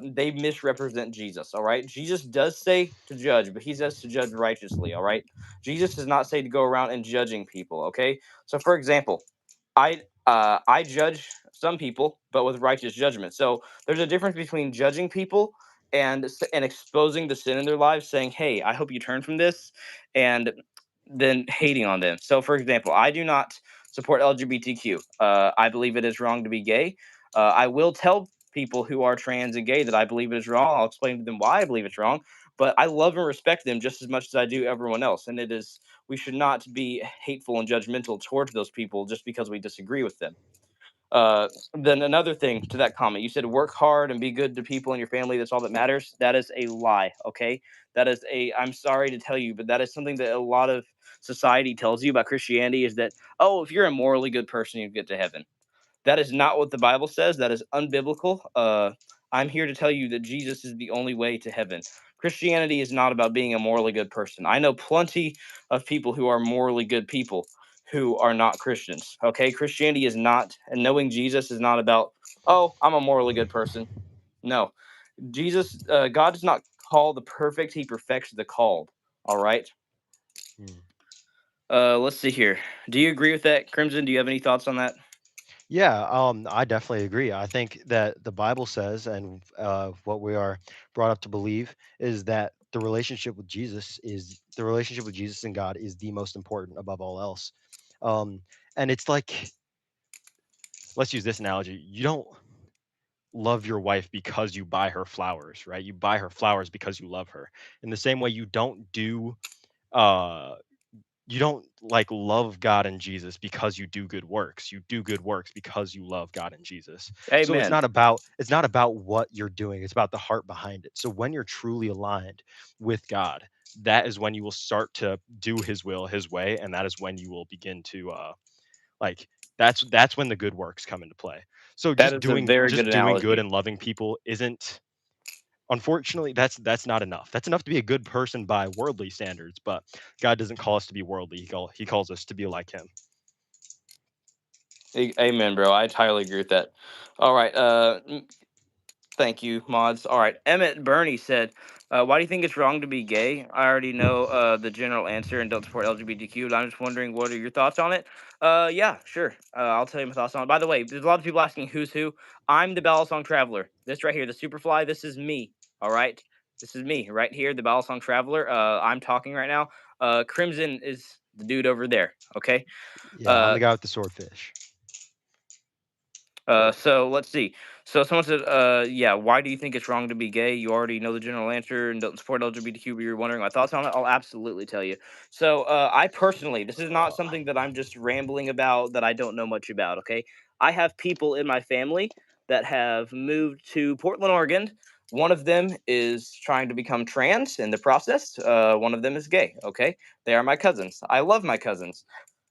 they misrepresent Jesus. All right, Jesus does say to judge, but he says to judge righteously. All right, Jesus does not say to go around and judging people. Okay, so for example, I judge some people, but with righteous judgment. So there's a difference between judging people and exposing the sin in their lives, saying, "Hey, I hope you turn from this," and then hating on them. So, for example, I do not support LGBTQ. I believe it is wrong to be gay. I will tell people who are trans and gay that I believe it is wrong. I'll explain to them why I believe it's wrong. But I love and respect them just as much as I do everyone else. And it is we should not be hateful and judgmental towards those people just because we disagree with them. Then another thing to that comment, you said work hard and be good to people in your family. That's all that matters. That is a lie. Okay, that is a. I'm sorry to tell you, but that is something that a lot of society tells you about Christianity is that, oh, if you're a morally good person, you get to heaven. That is not what the Bible says. That is unbiblical. I'm here to tell you that Jesus is the only way to heaven. Christianity is not about being a morally good person. I know plenty of people who are morally good people who are not Christians. Okay, Christianity is not, and knowing Jesus is not about, oh, I'm a morally good person. No, God does not call the perfect; He perfects the called. All right. Hmm. Let's see here. Do you agree with that, Crimson? Do you have any thoughts on that? Yeah, I definitely agree. I think that the Bible says, and what we are brought up to believe, is that the relationship with Jesus and God is the most important above all else. Um, and it's like, let's use this analogy. You don't love your wife because you buy her flowers, right? You buy her flowers because you love her. In the same way, uh, you don't like love God and Jesus because you do good works. You do good works because you love God and Jesus. So Amen. it's not about what you're doing. It's about the heart behind it. So when you're truly aligned with God, that is when you will start to do his will, his way, and that is when you will begin to like that's when the good works come into play. So That is a very good just doing good analogy. and loving people isn't, unfortunately, that's not enough. That's enough to be a good person by worldly standards, but God doesn't call us to be worldly. He calls us to be like him. Amen, bro. I entirely agree with that. All right. Thank you, mods. All right. Emmett Bernie said, "Why do you think it's wrong to be gay?" I already know the general answer and don't support LGBTQ. But I'm just wondering, what are your thoughts on it? Yeah, sure. I'll tell you my thoughts on it. By the way, there's a lot of people asking who's who. I'm the Balisong Traveler. This right here, the Superfly. This is me. All right. This is me right here, the Balisong Traveler. I'm talking right now. Crimson is the dude over there. Okay. Yeah, I'm Uh, the guy with the swordfish. so let's see. So someone said, yeah, why do you think it's wrong to be gay? You already know the general answer and don't support LGBTQ, but you're wondering my thoughts on it. I'll absolutely tell you. So I personally, this is not something that I'm just rambling about that I don't know much about. Okay, I have people in my family that have moved to Portland, Oregon. One of them is trying to become trans in the process. One of them is gay. Okay, they are my cousins. I love my cousins.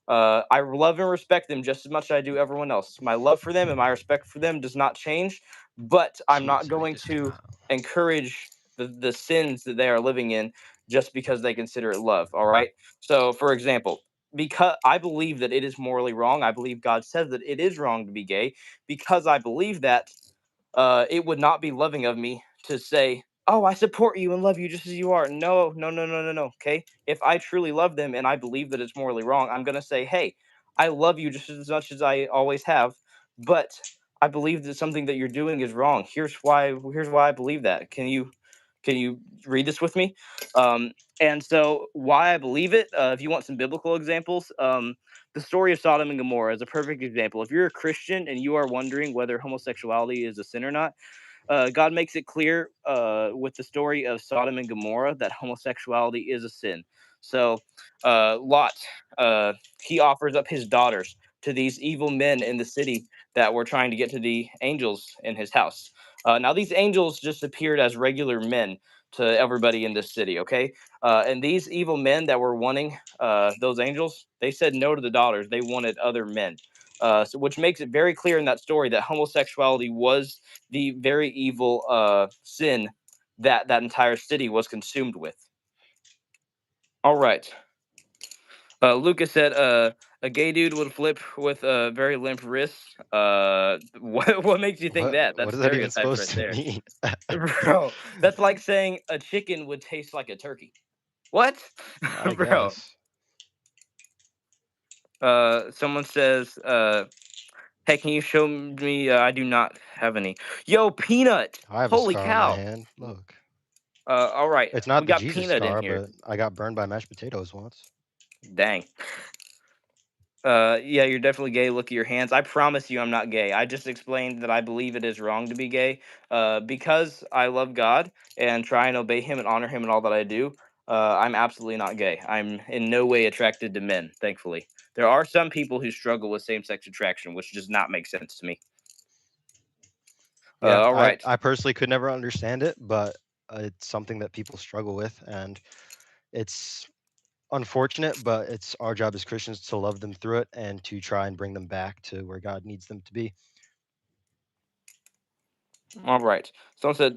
I love and respect them just as much as I do everyone else. My love for them and my respect for them does not change, but I'm not Jeez, make going this to count. encourage the sins that they are living in just because they consider it love. All right. So, for example, because I believe that it is morally wrong, I believe God says that it is wrong to be gay. Because I believe that, it would not be loving of me to say, "Oh, I support you and love you just as you are." No, no, no, no, no, no. Okay. If I truly love them and I believe that it's morally wrong, I'm going to say, "Hey, I love you just as much as I always have, but I believe that something that you're doing is wrong. Here's why. Here's why I believe that. Can you read this with me?" And so, why I believe it. If you want some biblical examples, the story of Sodom and Gomorrah is a perfect example. If you're a Christian and you are wondering whether homosexuality is a sin or not, God makes it clear with the story of Sodom and Gomorrah that homosexuality is a sin. So Lot, he offers up his daughters to these evil men in the city that were trying to get to the angels in his house. Now these angels just appeared as regular men to everybody in this city. Okay, and these evil men that were wanting those angels, they said no to the daughters. They wanted other men. Which makes it very clear in that story that homosexuality was the very evil sin that that entire city was consumed with. All right. Lucas said a gay dude would flip with a very limp wrist. What makes you think that? What That's is that even stereotypes supposed right to there. mean? Bro, that's like saying a chicken would taste like a turkey. What? I Bro. guess. Someone says, hey, can you show me? I do not have any. Yo, Peanut! I have a Holy scar on my cow! hand. Look. All right, It's we not the got Jesus Peanut in scar, here. but I got burned by mashed potatoes once. Dang. Yeah, you're definitely gay. Look at your hands. I promise you, I'm not gay. I just explained that I believe it is wrong to be gay. Because I love God and try and obey Him and honor Him in all that I do. I'm absolutely not gay. I'm in no way attracted to men. Thankfully, there are some people who struggle with same-sex attraction, which does not make sense to me. Yeah, All right. I personally could never understand it, but it's something that people struggle with, and it's unfortunate, but it's our job as Christians to love them through it and to try and bring them back to where God needs them to be. All right. Someone said,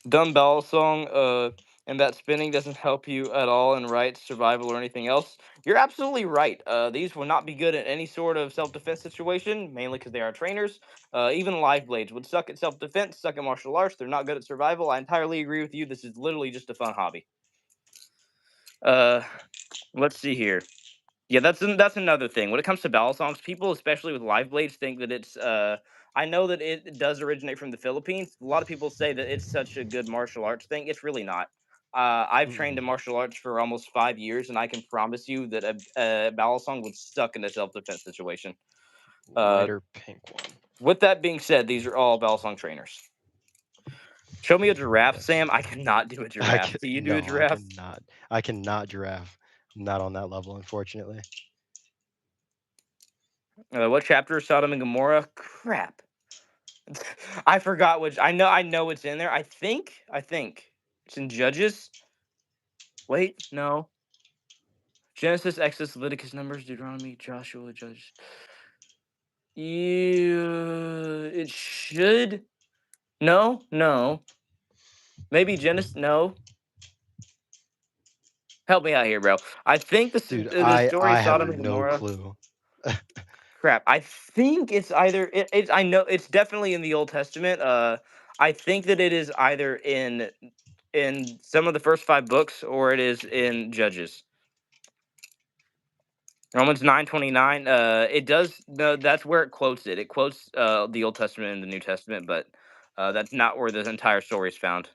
dumb bell song, and that spinning doesn't help you at all in right survival or anything else. You're absolutely right. These will not be good in any sort of self-defense situation, mainly because they are trainers. Even live blades would suck at self-defense, suck at martial arts. They're not good at survival. I entirely agree with you. This is literally just a fun hobby. Uh, let's see here. Yeah, that's another thing. When it comes to balisongs, people, especially with live blades, think that it's. I know that it does originate from the Philippines. A lot of people say that it's such a good martial arts thing. It's really not. I've trained Mm-mm. in martial arts for almost 5 years, and I can promise you that a balisong would suck in a self defense situation. Uh, Lighter pink one. with that being said, these are all balisong trainers. Show me a giraffe, Yes. Sam. I cannot do a I giraffe. can Can you do a no, I giraffe? cannot. I cannot giraffe. I'm not on that level, unfortunately. What chapter of Sodom and Gomorrah? Crap. I forgot which. I know it's in there. I think it's in Judges. Wait, no. Genesis, Exodus, Leviticus, Numbers, Deuteronomy, Joshua, Judges. You. It should. No, no. Maybe Genesis. No. Help me out here, bro. I think Dude, the story I of have Sodom and no Gomorrah. clue. Crap. I think it's either it's. I know it's definitely in the Old Testament. I think that it is either in some of the first five books or it is in Judges. Romans 9:29. It does. No, that's where it quotes it. It quotes the Old Testament and the New Testament, but that's not where the entire story is found.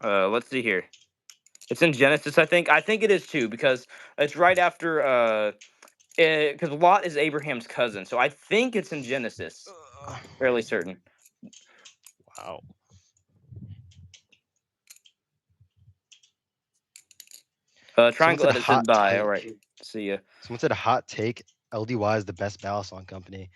Let's see here. It's in Genesis, I think. I think it is too because it's right after. Because Lot is Abraham's cousin, so I think it's in Genesis. Fairly certain. Wow. Someone Triangle said edit says hot bye. All right. take. See ya. Someone said hot take. LDY is the best balisong company.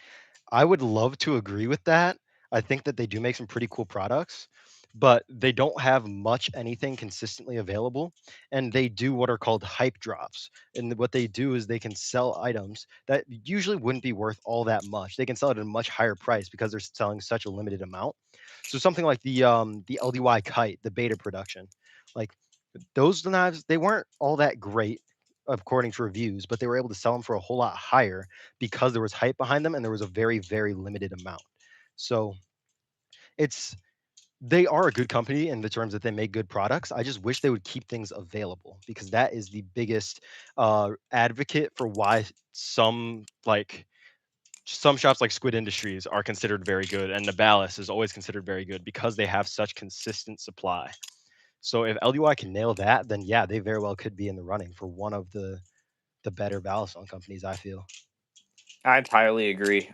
I would love to agree with that. I think that they do make some pretty cool products, but they don't have much anything consistently available. And they do what are called hype drops. And what they do is they can sell items that usually wouldn't be worth all that much. They can sell it at a much higher price because they're selling such a limited amount. So something like the LDY kite, the beta production, like those knives, they weren't all that great according to reviews, but they were able to sell them for a whole lot higher because there was hype behind them and there was a very, very limited amount. So it's they are a good company in the terms that they make good products. I just wish they would keep things available because that is the biggest advocate for why some shops like Squid Industries are considered very good, and Nabalis is always considered very good because they have such consistent supply. So if LUI can nail that, then yeah, they very well could be in the running for one of the better balisong companies, I feel. I entirely agree.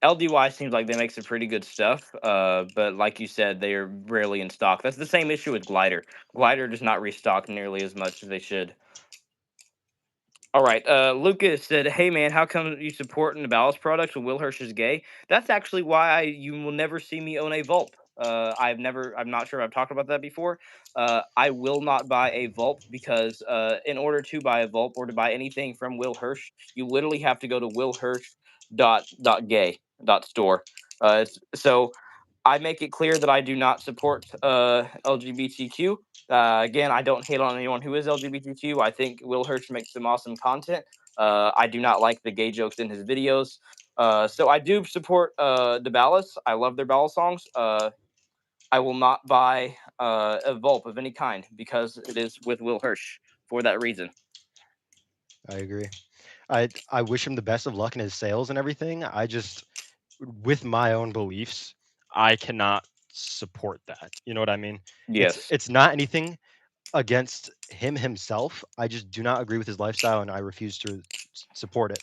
LDY seems like they make some pretty good stuff, but like you said, they are rarely in stock. That's the same issue with Glider. Glider does not restock nearly as much as they should. All right. Lucas said, "Hey man, how come you supporting the Ballast products when Will Hirsch is gay?" That's actually why you will never see me own a Vulp. I've never. I'm not sure if I've talked about that before. I will not buy a Vulp because in order to buy a Vulp or to buy anything from Will Hirsch, you literally have to go to willhirsch.gay.store. So I make it clear that I do not support LGBTQ. Again, I don't hate on anyone who is LGBTQ. I think Will Hirsch makes some awesome content. I do not like the gay jokes in his videos. So I do support the Balis. I love their Ballast songs. I will not buy a Vulp of any kind because it is with Will Hirsch for that reason. I agree. I wish him the best of luck in his sales and everything. I just, with my own beliefs, I cannot support that. You know what I mean? Yes. It's not anything against him himself. I just do not agree with his lifestyle and I refuse to support it.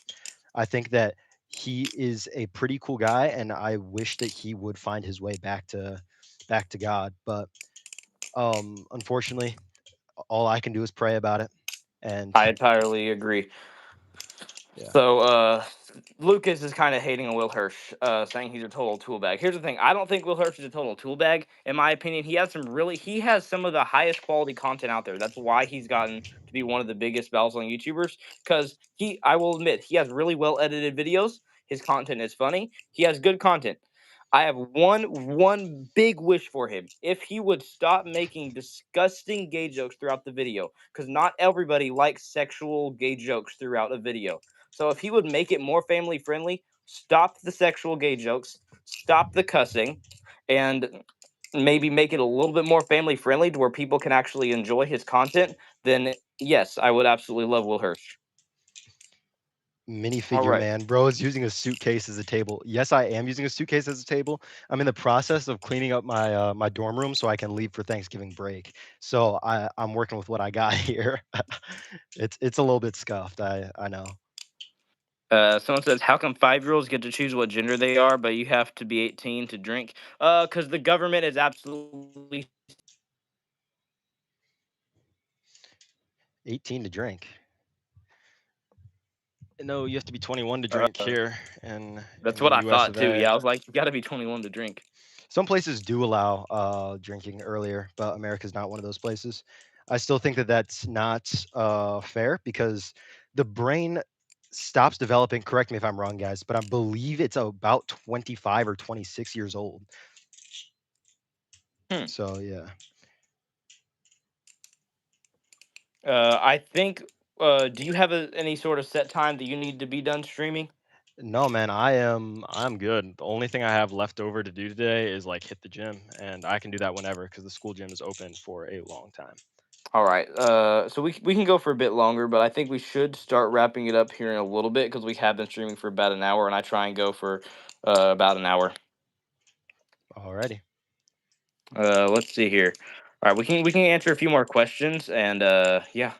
I think that he is a pretty cool guy and I wish that he would find his way back to God, but unfortunately, all I can do is pray about it. And I entirely agree. yeah, So Lucas is kind of hating on Will Hirsch, saying he's a total tool bag. Here's the thing: I don't think Will Hirsch is a total tool bag. In my opinion, he has some of the highest quality content out there. That's why he's gotten to be one of the biggest Battlesong YouTubers. Because I will admit, he has really well edited videos. His content is funny. He has good content. I have one big wish for him. If he would stop making disgusting gay jokes throughout the video, because not everybody likes sexual gay jokes throughout a video. So if he would make it more family friendly, stop the sexual gay jokes, stop the cussing, and maybe make it a little bit more family friendly to where people can actually enjoy his content, then yes, I would absolutely love Will Hirsch. All minifigure right. man, bro is using a suitcase as a table. Yes, I am using a suitcase as a table. I'm in the process of cleaning up my dorm room so I can leave for Thanksgiving break. So I'm working with what I got here. It's a little bit scuffed. I know. Someone says, "How come 5-year-olds get to choose what gender they are, but you have to be 18 to drink?" Because the government is absolutely 18 to drink. No, you have to be 21 to drink uh, here in that's the what I U.S. thought of too. A. Yeah, I was like, you got to be 21 to drink. Some places do allow drinking earlier, but America's not one of those places. I still think that that's not fair because the brain stops developing. Correct me if I'm wrong, guys, but I believe it's about 25 or 26 years old. Hmm. So yeah, I think. Do you have any sort of set time that you need to be done streaming? no, man, I'm good. The only thing I have left over to do today is like hit the gym, and I can do that whenever because the school gym is open for a long time. All right. So we can go for a bit longer, but I think we should start wrapping it up here in a little bit because we have been streaming for about an hour, and I try and go for about an hour. Alrighty. Let's see here. All right, we can answer a few more questions, and yeah.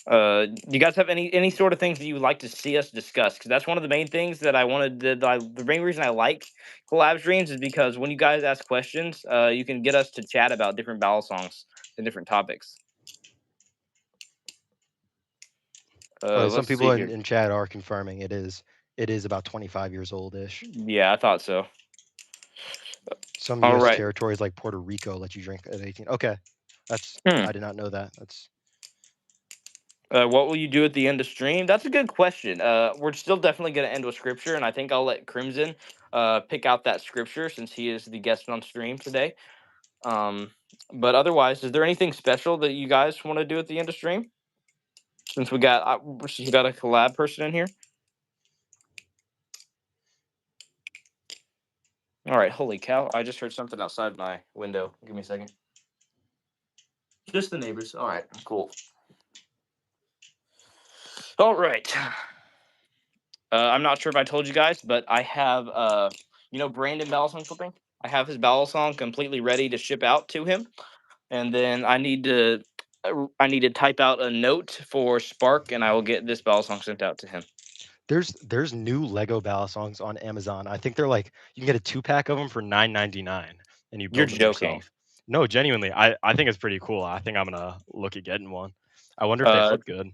Do you guys have any sort of things that you would like to see us discuss? Because that's one of the main things that I wanted. The main reason I like collab streams is because when you guys ask questions, you can get us to chat about different battle songs and different topics. Some Let's people see here. in chat are confirming it is about 25 years old ish. Yeah, I thought so. Some All U.S. right. territories like Puerto Rico let you drink at 18. Okay, Hmm. I did not know that. That's What will you do at the end of stream? That's a good question. We're still definitely going to end with scripture, and I think I'll let Crimson pick out that scripture since he is the guest on stream today. Um, but otherwise, is there anything special that you guys want to do at the end of stream? Since we got a collab person in here. All right, holy cow! I just heard something outside my window. Give me a second. Just the neighbors. All right, cool. All right. I'm not sure if I told you guys, but I have Brandon Balisong flipping. I have his battle song completely ready to ship out to him, and then I need to type out a note for Spark, and I will get this battle song sent out to him. There's new Lego balisongs on Amazon. I think they're like you can get a 2 pack of them for 9.99, and you You're build them joking. yourself. No, genuinely, I think it's pretty cool. I think I'm gonna look at getting one. I wonder if they Uh, flip good.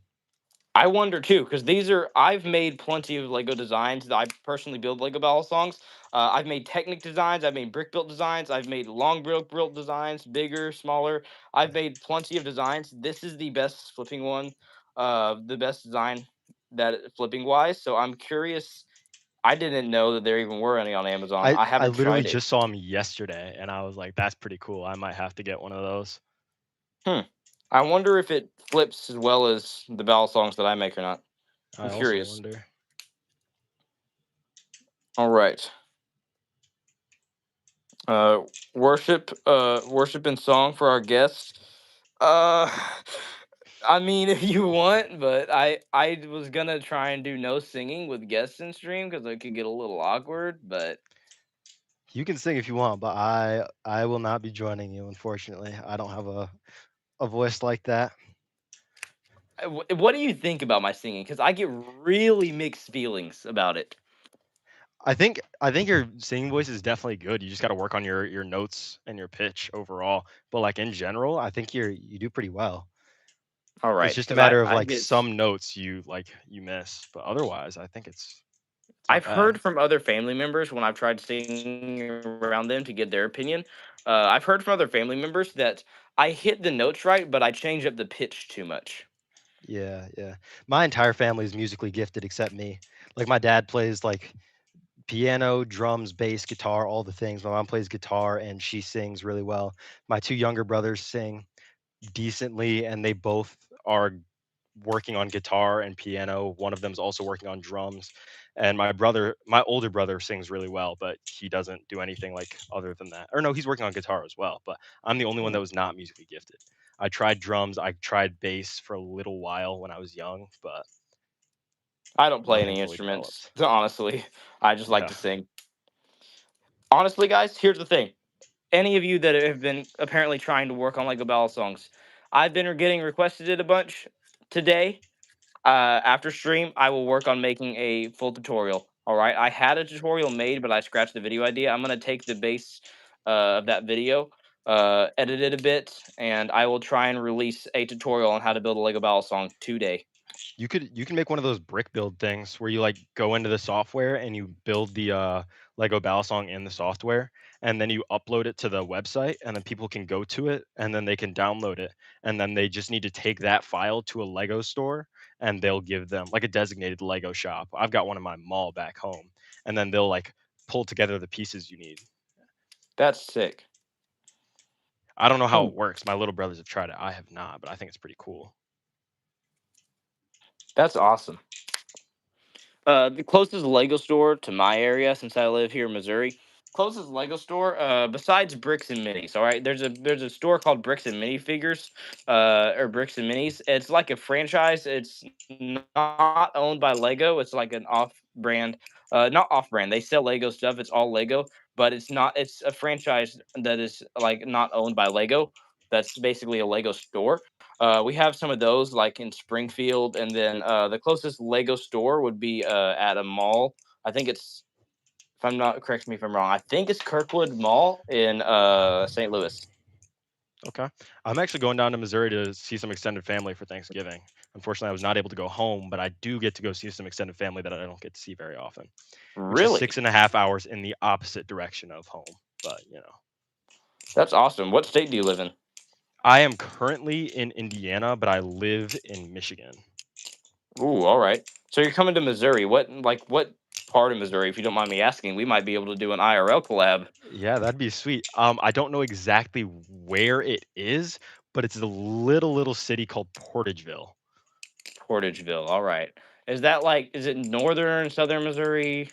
I wonder too, because these are I've made plenty of Lego designs that I personally build Lego Battle Songs. I've made Technic designs, I've made brick built designs, I've made long brick built designs, bigger, smaller. I've made plenty of designs. This is the best flipping one, the best design that flipping wise. So I'm curious. I didn't know that there even were any on Amazon. I I haven't literally tried it. just saw them yesterday, and I was like, "That's pretty cool. I might have to get one of those." Hmm. I wonder if it flips as well as the Battle Songs that I make or not. I'm I also curious. wonder. All right. Uh, worship and song for our guests. Uh, I mean, if you want, but I was gonna try and do no singing with guests in stream because it could get a little awkward. But You can sing if you want, but I will not be joining you, unfortunately. I don't have a voice like that. what do you think about my singing? Because I get really mixed feelings about it. I think your singing voice is definitely good. You just got to work on your notes and your pitch overall. But like in general, I think you do pretty well. All It's right, just a because matter of I like get some notes you miss, but otherwise, I think it's not I've bad. heard from other family members when I've tried singing around them to get their opinion. I've heard from other family members that I hit the notes right, but I change up the pitch too much. Yeah, yeah. My entire family is musically gifted except me. Like my dad plays like piano, drums, bass, guitar, all the things. My mom plays guitar and she sings really well. My two younger brothers sing decently and they both are working on guitar and piano. One of them's also working on drums. And my older brother sings really well, but he doesn't do anything like other than that. Or no, he's working on guitar as well, but I'm the only one Hmm. that was not musically gifted. I tried drums, I tried bass for a little while when I was young, but I don't play nothing any fully instruments, developed. honestly. I just like Yeah. to sing. Honestly, guys, here's the thing. Any of you that have been apparently trying to work on Lego Battle songs, I've been getting requested it a bunch today. After stream, I will work on making a full tutorial. All right, I had a tutorial made, but I scratched the video idea. I'm gonna take the base of that video, edit it a bit, and I will try and release a tutorial on how to build a Lego Battle song today. You can make one of those brick build things where you like go into the software and you build the Lego Balisong in the software and then you upload it to the website and then people can go to it and then they can download it and then they just need to take that file to a Lego store and they'll give them like a designated Lego shop. I've got one in my mall back home and then they'll like pull together the pieces you need. That's sick. I don't know how Hmm, it works. My little brothers have tried it. I have not, but I think it's pretty cool. that's awesome. The closest Lego store to my area, since I live here in Missouri, closest Lego store, besides Bricks and Minis. All right, there's a store called Bricks and Mini Figures, or Bricks and Minis. It's like a franchise. It's not owned by Lego. It's like an off-brand, not off-brand. They sell Lego stuff. It's all Lego, but it's not. It's a franchise that is like not owned by Lego. That's basically a Lego store. We have some of those like in Springfield, and then the closest Lego store would be at a mall. I think it's, if I'm not, correct me if I'm wrong. I think it's Kirkwood Mall in St. Louis. Okay. I'm actually going down to Missouri to see some extended family for Thanksgiving. Unfortunately, I was not able to go home, but I do get to go see some extended family that I don't get to see very often, which is Really? 6.5 hours in the opposite direction of home. But, That's awesome. What state do you live in? I am currently in Indiana, but I live in Michigan. Ooh, all right. So you're coming to Missouri. What part of Missouri, if you don't mind me asking? We might be able to do an IRL collab. Yeah, that'd be sweet. I don't know exactly where it is, but it's a little city called Portageville. Portageville. All right. Is that like, is it northern, southern Missouri?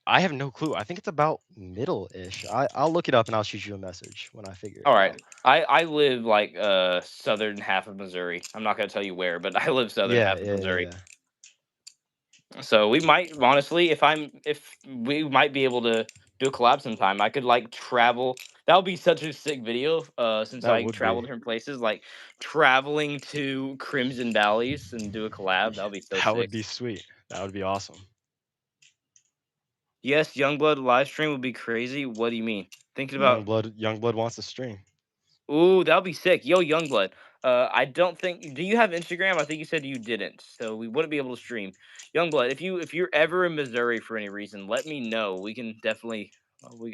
I have no clue. I think it's about middle-ish. I'll look it up and I'll shoot you a message when I figure All it out. right. I live like southern half of Missouri. I'm not gonna tell you where, but I live southern Yeah, half of yeah, yeah, Missouri. yeah. So we might honestly, if we might be able to do a collab sometime. I could like travel. That would be such a sick video, since That I would travel be. different places, like traveling to CrimsnBalis and do a collab. That would be so That would sick. be sweet. That would be awesome. Yes, Youngblood live stream would be crazy. What do you mean? Thinking about Youngblood wants to stream. ooh, that would be sick. Yo, Youngblood. I don't think. Do you have Instagram? I think you said you didn't, so we wouldn't be able to stream. Youngblood, if you're ever in Missouri for any reason, let me know. We can definitely.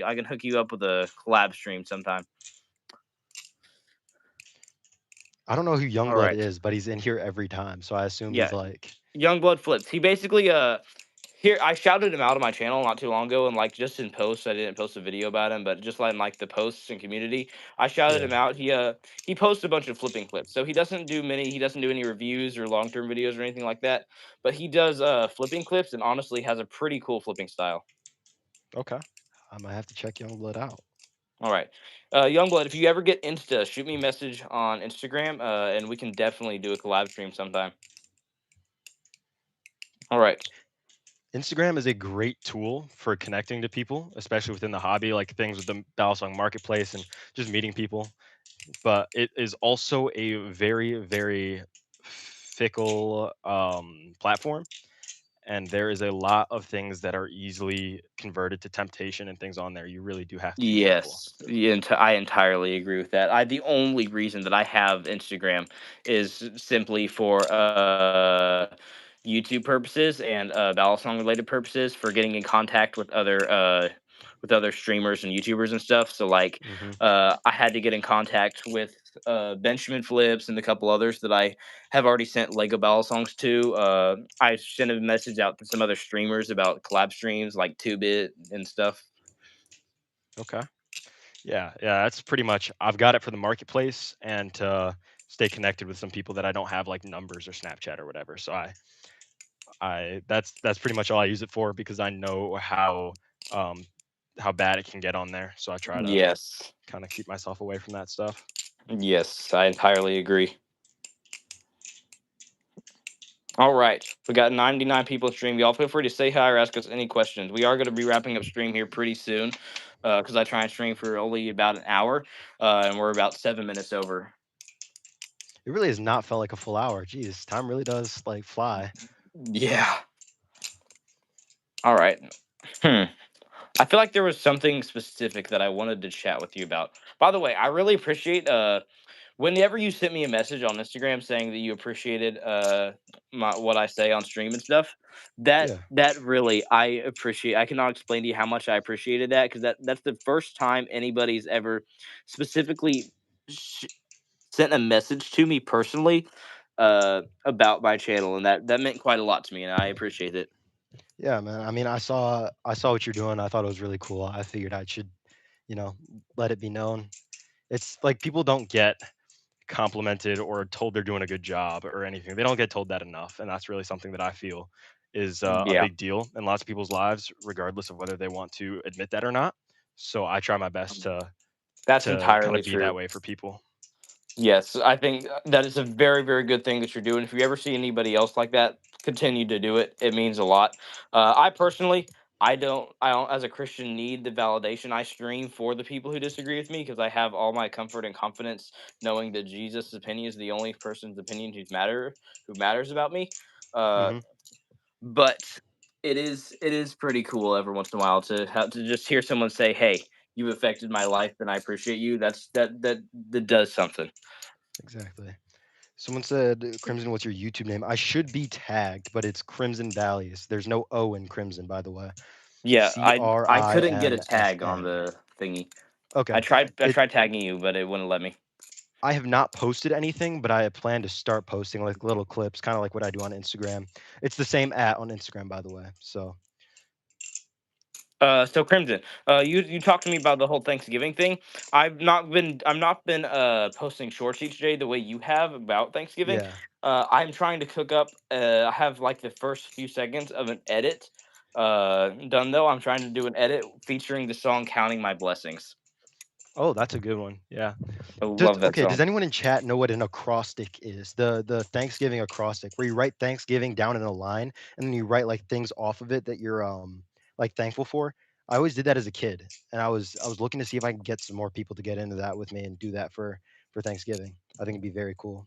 I can hook you up with a collab stream sometime. I don't know who All Youngblood right. is, but he's in here every time, so I assume he's Yeah, like, Youngblood flips. He basically here I shouted him out on my channel not too long ago, and like just in posts, I didn't post a video about him, but just like the posts and community, I shouted yeah, him out. He posts a bunch of flipping clips, so he doesn't do any reviews or long term videos or anything like that, but he does flipping clips and honestly has a pretty cool flipping style. okay. I might have to check Youngblood out. All right, Youngblood, if you ever get Insta, shoot me a message on Instagram, and we can definitely do a collab stream sometime. All right. Instagram is a great tool for connecting to people, especially within the hobby, like things with the Balisong marketplace and just meeting people. But it is also a very, very fickle platform. And there is a lot of things that are easily converted to temptation and things on there. You really do have to be careful. Yes, yeah, I entirely agree with that. The only reason that I have Instagram is simply for YouTube purposes and balisong related purposes for getting in contact with other streamers and YouTubers and stuff. So like Hmm. I had to get in contact with Benjamin Flips and a couple others that I have already sent Lego balisongs to. I sent a message out to some other streamers about collab streams like 2-bit and stuff. Okay. Yeah, yeah, that's pretty much. I've got it for the marketplace and to stay connected with some people that I don't have like numbers or Snapchat or whatever. So that's pretty much all I use it for because I know um how bad it can get on there. So I try to Yes. kind of keep myself away from that stuff. Yes, I entirely agree. All right. We got 99 people stream. Y'all feel free to say hi or ask us any questions. We are going to be wrapping up stream here pretty soon because I try and stream for only about an hour and we're about 7 minutes over. It really has not felt like a full hour. Geez, time really does like fly. Yeah. All right. Hmm. I feel like there was something specific that I wanted to chat with you about. By the way, I really appreciate whenever you sent me a message on Instagram saying that you appreciated what I say on stream and stuff, Yeah. that really I appreciate. I cannot explain to you how much I appreciated that because that's the first time anybody's ever specifically sh- sent a message to me personally about my channel, and that meant quite a lot to me, and I appreciate it. Yeah, man. I mean, I saw what you're doing. I thought it was really cool. I figured I should, you know, let it be known. It's like people don't get complimented or told they're doing a good job or anything. They don't get told that enough, and that's really something that I feel is a Yeah, big deal in lots of people's lives, regardless of whether they want to admit that or not. So I try my best that's to kind entirely of be that true. way for people. Yes, I think that is a very, very good thing that you're doing. If you ever see anybody else like that, continue to do it. It means a lot. I personally, I don't, as a Christian, need the validation. I stream for the people who disagree with me because I have all my comfort and confidence knowing that Jesus' opinion is the only person's opinion who matters about me. Uh, Hmm. but it is pretty cool every once in a while to have to just hear someone say, "Hey, you've affected my life, and I appreciate you." That does something. Exactly. Someone said, Crimson, what's your YouTube name? I should be tagged, but it's Crimson Valleys. There's no O in Crimson, by the way. Yeah, C R I I couldn't get a M S tag on N. the thingy. Okay. I It tried tagging you, but it wouldn't let me. I have not posted anything, but I plan to start posting like little clips, kind of like what I do on Instagram. It's the same at on Instagram, by the way. So So Crimson, you talked to me about the whole Thanksgiving thing. I've not been posting shorts each day the way you have about Thanksgiving. yeah. I'm trying to cook up. I have like the first few seconds of an edit done though. I'm trying to do an edit featuring the song "Counting My Blessings." Oh, that's a good one. Yeah. I love that Okay, does song. anyone in chat know what an acrostic is? The Thanksgiving acrostic, where you write Thanksgiving down in a line and then you write like things off of it that you're like thankful for. I always did that as a kid, and I was looking to see if I can get some more people to get into that with me and do that for Thanksgiving. I think it'd be very cool.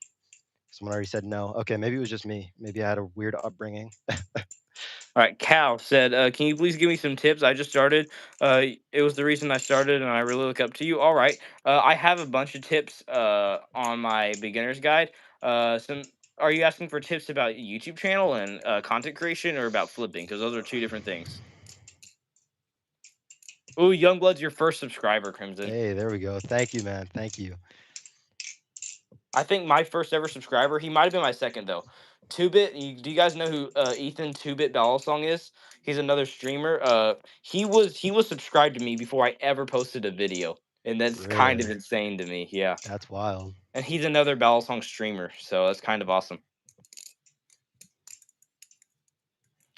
Someone already said no. Okay, maybe it was just me. Maybe I had a weird upbringing. All right, Cal said, "Can you please give me some tips? I just started. It was the reason I started, and I really look up to you." All right, I have a bunch of tips on my beginner's guide. Some Are you asking for tips about YouTube channel and content creation, or about flipping? Because those are two different things. Ooh, Youngblood's your first subscriber, Crimson. Hey, there we go. Thank you, man. Thank you. I think my first ever subscriber. He might have been my second though. Two Bit. Do you guys know who Ethan Two Bit Balisong is? He's another streamer. He was subscribed to me before I ever posted a video, and that's kind of Really? insane to me. Yeah, That's wild. and he's another Balisong streamer, so that's kind of awesome.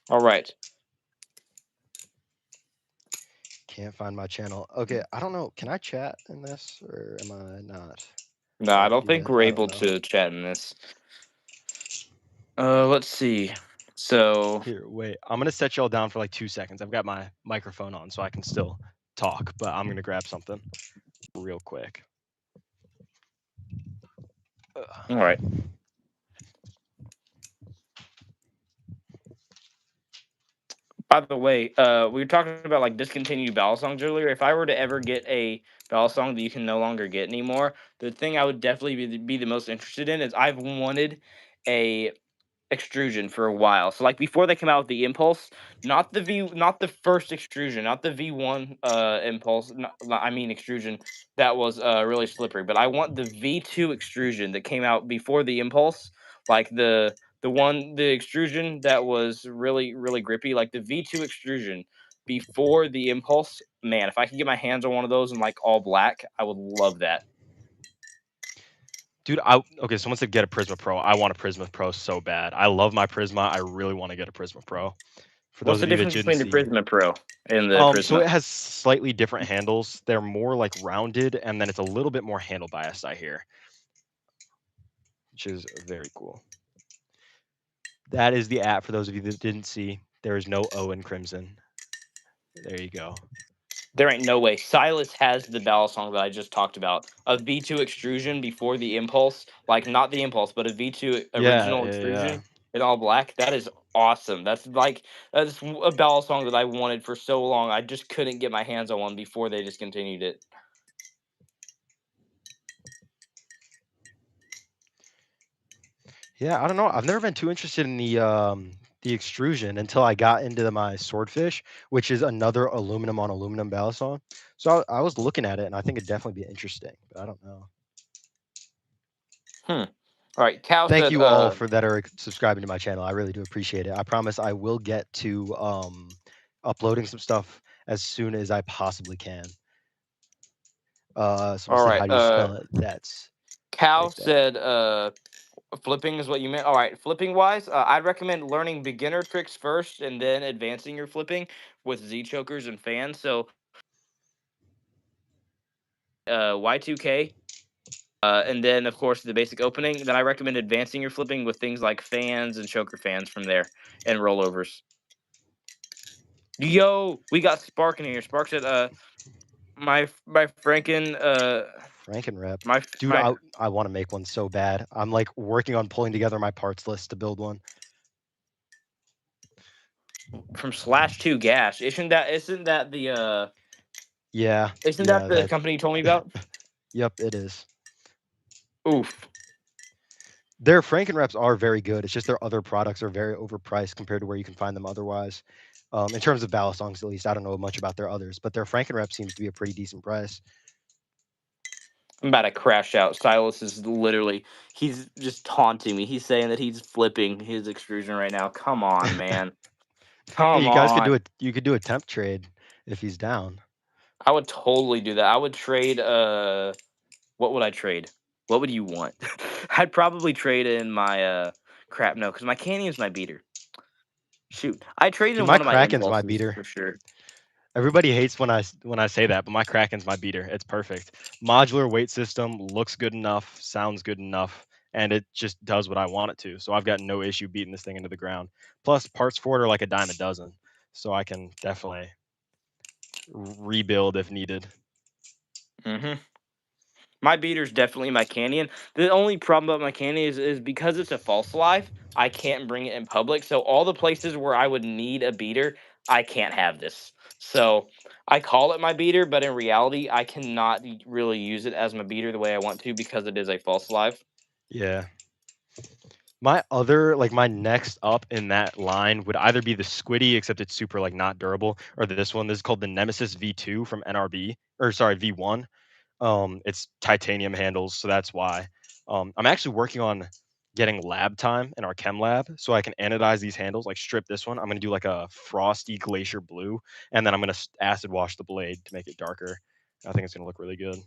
All right. Can't find my channel. Okay, I don't know. Can I chat in this or am I not No, I allowed to don't do think that? we're I don't able know. to chat in this. Let's see. So, Here, wait. I'm gonna set y'all down for like 2 seconds. I've got my microphone on so I can still talk, but I'm gonna grab something real quick. all right. By the way, we were talking about like discontinued ballad songs earlier. If I were to ever get a ballad song that you can no longer get anymore, the thing I would definitely be the most interested in is I've wanted a extrusion for a while. So like before they came out with the Impulse, not the first extrusion, not the V1 Impulse. I mean extrusion that was really slippery. But I want the V2 extrusion that came out before the Impulse, like the extrusion that was really grippy, like the V2 extrusion before the Impulse. Man, if I could get my hands on one of those in like all black, I would love that. Dude, okay, someone said get a Prisma Pro. I want a Prisma Pro so bad. I love my Prisma. I really want to get a Prisma Pro. For What's those the of you that difference didn't between the see. Prisma Pro and the So Prisma? it has slightly different handles. They're more like rounded, and then it's a little bit more handle biased, I hear, which is very cool. That is the app for those of you that didn't see. There is no O in Crimson. There you go. There ain't no way. Silas has the ballad song that I just talked about. A V2 extrusion before the Impulse, like not the Impulse, but a V2 Yeah, original yeah, yeah. extrusion in all black. That is awesome. That's a ballad song that I wanted for so long. I just couldn't get my hands on one before they discontinued it. Yeah, I don't know. I've never been too interested in the extrusion until I got into my swordfish, which is another aluminum on aluminum balisong. So I was looking at it, and I think it'd definitely be interesting, but I don't know. Hmm. All right. Cal Thank said, you all for that are subscribing to my channel. I really do appreciate it. I promise I will get to uploading some stuff as soon as I possibly can. Someone all said, right. "How do you spell it?" That's Cal like that. said, flipping is what you meant. All right. Flipping wise, I'd recommend learning beginner tricks first and then advancing your flipping with Z chokers and fans. So, Y2K, and then of course the basic opening. Then I recommend advancing your flipping with things like fans and choker fans from there and rollovers. Yo, we got Spark in here. Spark said, my Franken, Frankenrep. my Dude, my I want to make one so bad. I'm like working on pulling together my parts list to build one. from Slash 2 Gash. Yeah, Isn't that yeah, the that. company you told me about? Yep, it is. Oof. Their Frankenreps are very good. It's just their other products are very overpriced compared to where you can find them otherwise. In terms of balisongs, at least, I don't know much about their others, but their Frankenrep seems to be a pretty decent price. I'm about to crash out. Silas is literally, he's just taunting me. He's saying that he's flipping his extrusion right now. Come on, man. Hey, Come you guys could do on. it. You could do a temp trade if he's down. I would totally do that. I would trade what would I trade? What would you want? I'd probably trade in my crap no, because my Canyon's my beater. Shoot. I traded Dude, in my one of my Kraken's my impulses beater. for sure. Everybody hates when I say that, but my Kraken's my beater. It's perfect. Modular weight system looks good enough, sounds good enough, and it just does what I want it to. So I've got no issue beating this thing into the ground. Plus, parts for it are like a dime a dozen, so I can definitely rebuild if needed. Hmm. My beater's definitely my canyon. The only problem about my canyon is because it's a false life, I can't bring it in public. So all the places where I would need a beater, I can't have this. So I call it my beater, but in reality, I cannot really use it as my beater the way I want to because it is a false life. Yeah. My next up in that line would either be the Squiddy, except it's super like not durable, or this one. This is called the Nemesis V2 from NRB, or sorry, V1. It's titanium handles, so that's why. I'm actually working on getting lab time in our chem lab, so I can anodize these handles. Like strip this one. I'm gonna do like a frosty glacier blue, and then I'm gonna acid wash the blade to make it darker. I think it's gonna look really good.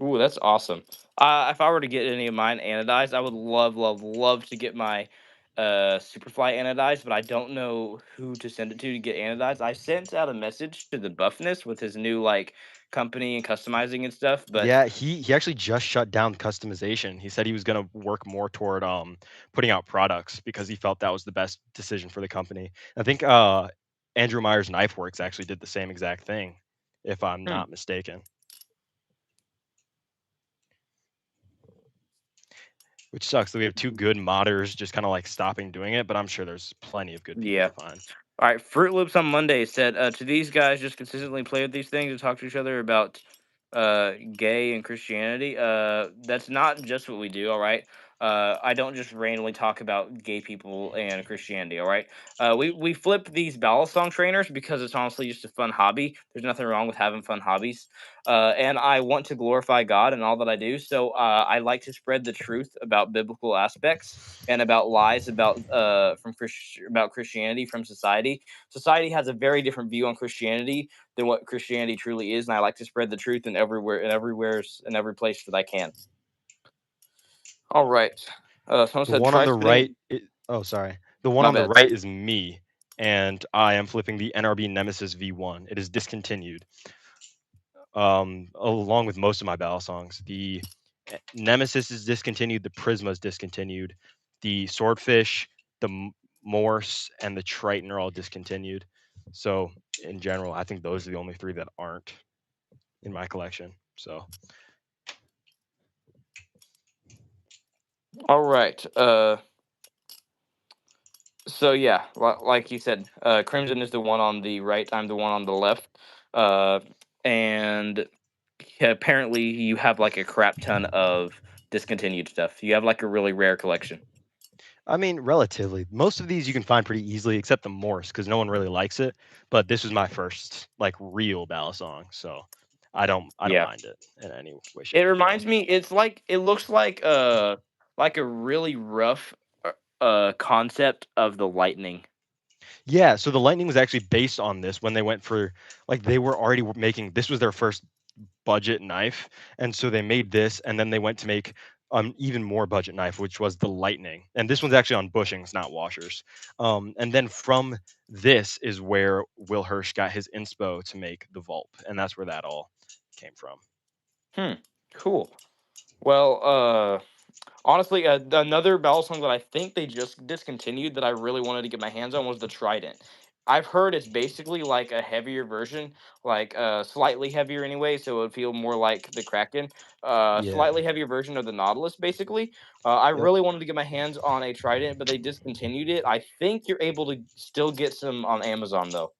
Ooh, that's awesome. If I were to get any of mine anodized, I would love, love, love to get my Superfly anodized, but I don't know who to send it to get anodized. I sent out a message to the Buffness with his new like company and customizing and stuff, but Yeah, he actually just shut down customization. He said he was gonna work more toward putting out products because he felt that was the best decision for the company. I think Andrew Myers Knife Works actually did the same exact thing, if I'm hmm, not mistaken. Which sucks that we have two good modders just kind of like stopping doing it, but I'm sure there's plenty of good people yeah. to find. All right, Fruit Loops on Monday said to these guys just consistently play with these things and talk to each other about gay and Christianity. That's not just what we do. All right. I don't just randomly talk about gay people and Christianity. All right. We flip these balisong trainers because it's honestly just a fun hobby. There's nothing wrong with having fun hobbies. And I want to glorify God in all that I do. So I like to spread the truth about biblical aspects and about lies about Christianity from society. Society has a very different view on Christianity than what Christianity truly is, and I like to spread the truth in every place that I can. All right. Someone The said one on try the right, spinning. oh sorry, the one My on the bad. right is me, and I am flipping the NRB Nemesis V1. It is discontinued. Along with most of my battle songs. The Nemesis is discontinued, the Prisma is discontinued, the Swordfish, the Morse, and the Triton are all discontinued. So in general, I think those are the only three that aren't in my collection. So All right. So yeah, like you said, Crimson is the one on the right. I'm the one on the left. Uh, and yeah, apparently you have like a crap ton of discontinued stuff. You have like a really rare collection. I mean, relatively, most of these you can find pretty easily, except the Morse, because no one really likes it. But this was my first like real battle song, so I don't Yeah. mind it in any way, It shape, or reminds form. me, it's like it looks like a really rough concept of the lightning. Yeah, so the Lightning was actually based on this when they went for like they were already making this was their first budget knife, and so they made this, and then they went to make even more budget knife, which was the Lightning, and this one's actually on bushings, not washers. And then from this is where Will Hirsch got his inspo to make the Vulp, and that's where that all came from. Hmm. Cool. Well, honestly, another battle song that I think they just discontinued that I really wanted to get my hands on was the Trident. I've heard it's basically like a heavier version, like slightly heavier anyway, so it would feel more like the Kraken. Yeah. Slightly heavier version of the Nautilus, basically. I Yep. really wanted to get my hands on a Trident, but they discontinued it. I think you're able to still get some on Amazon though.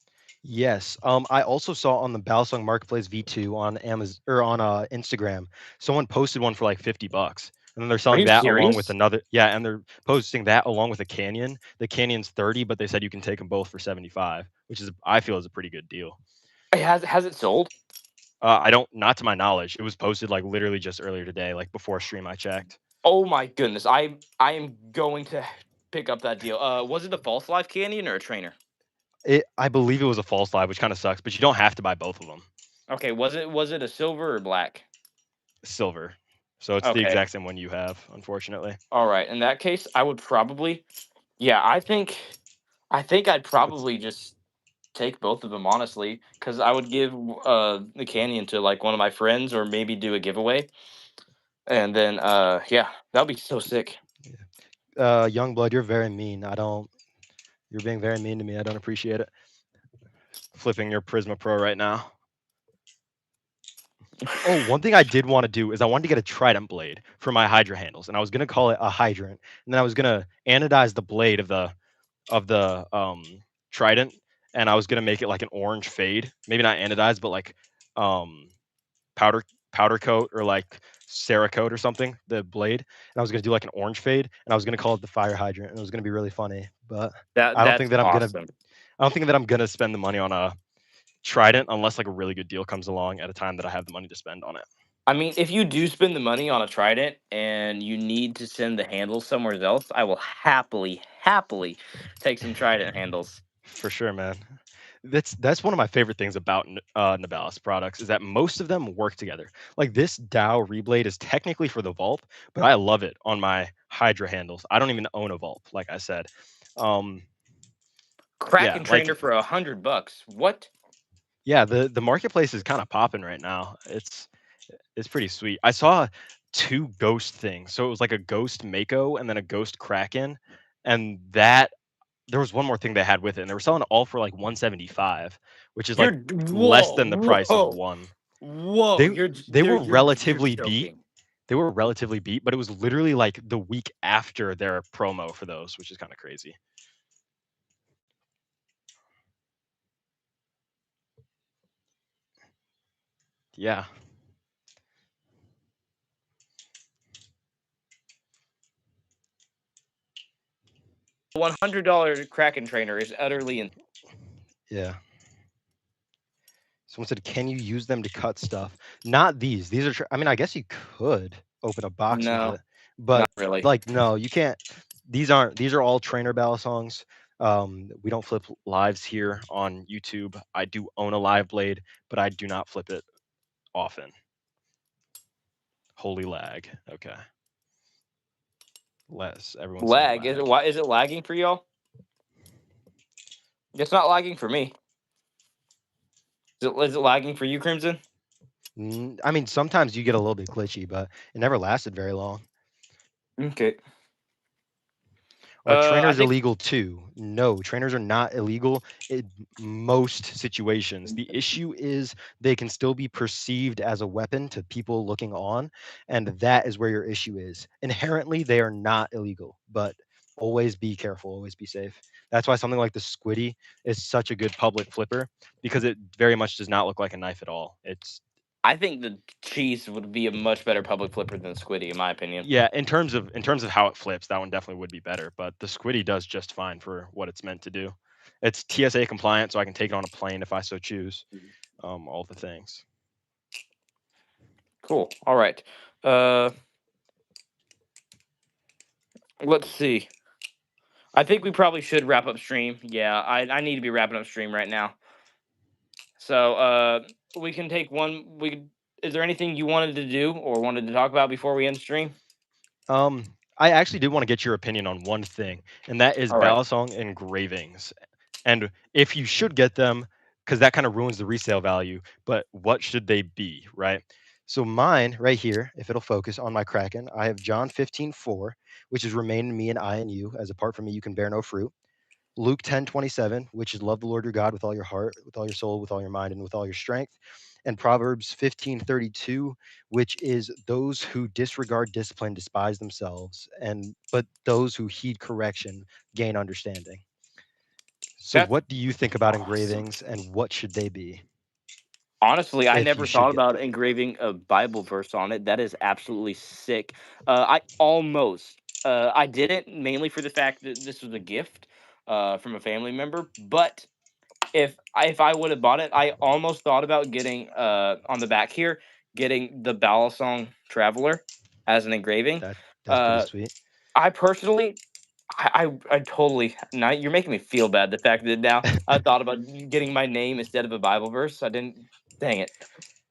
Yes. I also saw on the Balisong Marketplace V2 on Amazon or on Instagram, someone posted one for like $50. And then they're Are selling you that along with serious? another, yeah, and they're posting that along with a Canyon. The Canyon's 30, but they said you can take them both for 75, which is I feel is a pretty good deal. Has it sold? I don't, not to my knowledge. It was posted like literally just earlier today, like before stream I checked. Oh my goodness, I am going to pick up that deal. Was it a false life canyon or a trainer? I believe it was a false live, which kind of sucks, but you don't have to buy both of them. Okay, was it a silver or black? Silver. So it's the Okay, exact same one you have, unfortunately. all right. In that case, I would probably, yeah, I think I'd It's probably just take both of them honestly, because I would give the canyon to like one of my friends or maybe do a giveaway, and then yeah, that'd be so sick. Youngblood, you're very mean. I don't. You're being very mean to me. I don't appreciate it. Flipping your Prisma Pro right now. Oh, one thing I did want to do is I wanted to get a trident blade for my Hydra handles, and I was gonna call it a hydrant, and then I was gonna anodize the blade of the trident, and I was gonna make it like an orange fade, maybe not anodized, but like um powder powder coat or like Cerakote or something, the blade, and I was gonna do like an orange fade, and I was gonna call it the fire hydrant, and it was gonna be really funny, but I don't That's think that I'm gonna awesome. I don't think that I'm gonna spend the money on a trident unless like a really good deal comes along at a time that I have the money to spend on it. I mean, if you do spend the money on a trident and you need to send the handles somewhere else, I will happily take some trident handles. For sure, man. That's one of my favorite things about Nabalis products is that most of them work together. Like this Dow Reblade is technically for the Vault, but I love it on my Hydra handles. I don't even own a Vault, like I said. Um, yeah, Kraken like trainer for $100. What? yeah, the marketplace is kind of popping right now. It's pretty sweet. I saw two ghost things. So it was like a ghost Mako and then a ghost Kraken, and that there was one more thing they had with it, and they were selling it all for like 175, which is like less than the price of one. Whoa! They they were You're relatively beat. joking. They were relatively beat, but it was literally like the week after their promo for those, which is kind of crazy. Yeah. $100 Kraken trainer is utterly Yeah. Someone said, "Can you use them to cut stuff?" Not these. These are. I mean, I guess you could open a box with no, it, not but really. like, no, you can't. These aren't. These are all trainer balisongs. We don't flip lives here on YouTube. I do own a live blade, but I do not flip it often. Holy lag. Okay. Less. Everyone's saying Lag is it? lag. Why is it lagging for y'all? It's not lagging for me. Is it lagging for you, Crimson? I mean, sometimes you get a little bit glitchy, but it never lasted very long. Okay. Are I trainers think illegal too? No, trainers are not illegal in most situations. The issue is they can still be perceived as a weapon to people looking on, and that is where your issue is. Inherently, they are not illegal, but always be careful, always be safe. That's why something like the Squiddy is such a good public flipper because it very much does not look like a knife at all. It's I think the cheese would be a much better public flipper than Squiddy, in my opinion. Yeah, in terms of how it flips, that one definitely would be better, but the Squiddy does just fine for what it's meant to do. It's TSA compliant, so I can take it on a plane if I so choose. All the things. Cool. All right. Uh, let's see. I think we probably should wrap up stream. Yeah, I need to be wrapping up stream right now. So we can take one. Is there anything you wanted to do or wanted to talk about before we end stream? Um, I actually did want to get your opinion on one thing, and that is All right. Balisong engravings. And if you should get them, because that kind of ruins the resale value, but what should they be, right? So mine right here, if it'll focus on my Kraken, I have John 15:4, which is remain in me and I in you, as apart from me you can bear no fruit. Luke 10:27, which is love the Lord your God with all your heart, with all your soul, with all your mind, and with all your strength. And Proverbs 15:32, which is those who disregard discipline despise themselves, and but those who heed correction gain understanding. So That's what do you think about awesome. engravings and what should they be Honestly, I if you never should thought get about them? engraving a Bible verse on it. That is absolutely sick. I almost, I didn't mainly for the fact that this was a gift from a family member. But if I would have bought it, I almost thought about getting on the back here, getting the Balisong Traveler as an engraving. That's pretty Uh, sweet. I personally, I totally now you're making me feel bad. The fact that now I thought about getting my name instead of a Bible verse. I didn't. Dang it,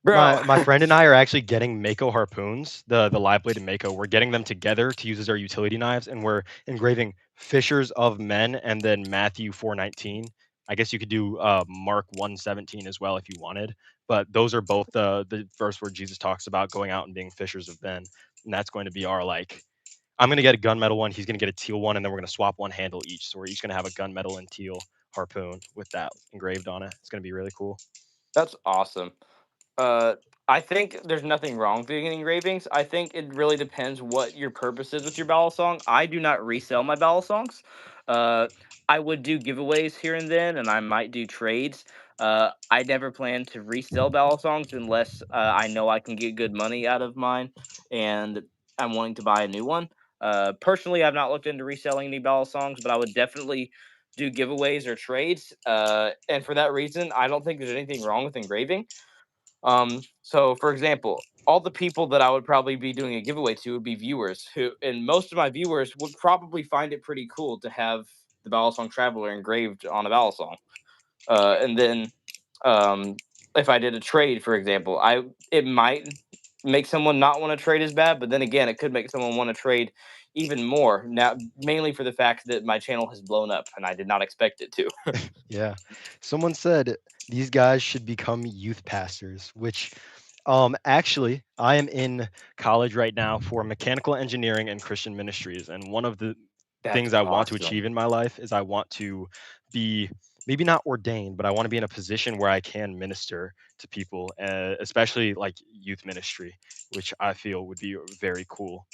bro. My friend and I are actually getting Mako harpoons, the live bladed Mako. We're getting them together to use as our utility knives, and we're engraving fishers of men and then Matthew 4:19. I guess you could do Mark 1:17 as well if you wanted, but those are both the verse where Jesus talks about going out and being fishers of men, and that's going to be our like. I'm gonna get a gunmetal one. He's gonna get a teal one, and then we're gonna swap one handle each. So we're each gonna have a gunmetal and teal harpoon with that engraved on it. It's gonna be really cool. That's awesome. Uh, I think there's nothing wrong with doing engravings. I think it really depends what your purpose is with your ballad song. I do not resell my ballad songs. Uh, I would do giveaways here and then, and I might do trades. I never plan to resell ballad songs unless I know I can get good money out of mine, and I'm wanting to buy a new one. Personally, I've not looked into reselling any ballad songs, but I would definitely do giveaways or trades. And for that reason, I don't think there's anything wrong with engraving. So for example, all the people that I would probably be doing a giveaway to would be viewers who, and most of my viewers would probably find it pretty cool to have the Balisong Traveler engraved on a Balisong. And then, um, if I did a trade, for example, it might make someone not want to trade as bad, but then again, it could make someone want to trade even more. Now, mainly for the fact that my channel has blown up, and I did not expect it to. Yeah. Someone said these guys should become youth pastors, which actually I am in college right now for mechanical engineering and Christian ministries. And one of the That's things I want to awesome. achieve in my life is I want to be maybe not ordained, but I want to be in a position where I can minister to people, especially like youth ministry, which I feel would be very cool.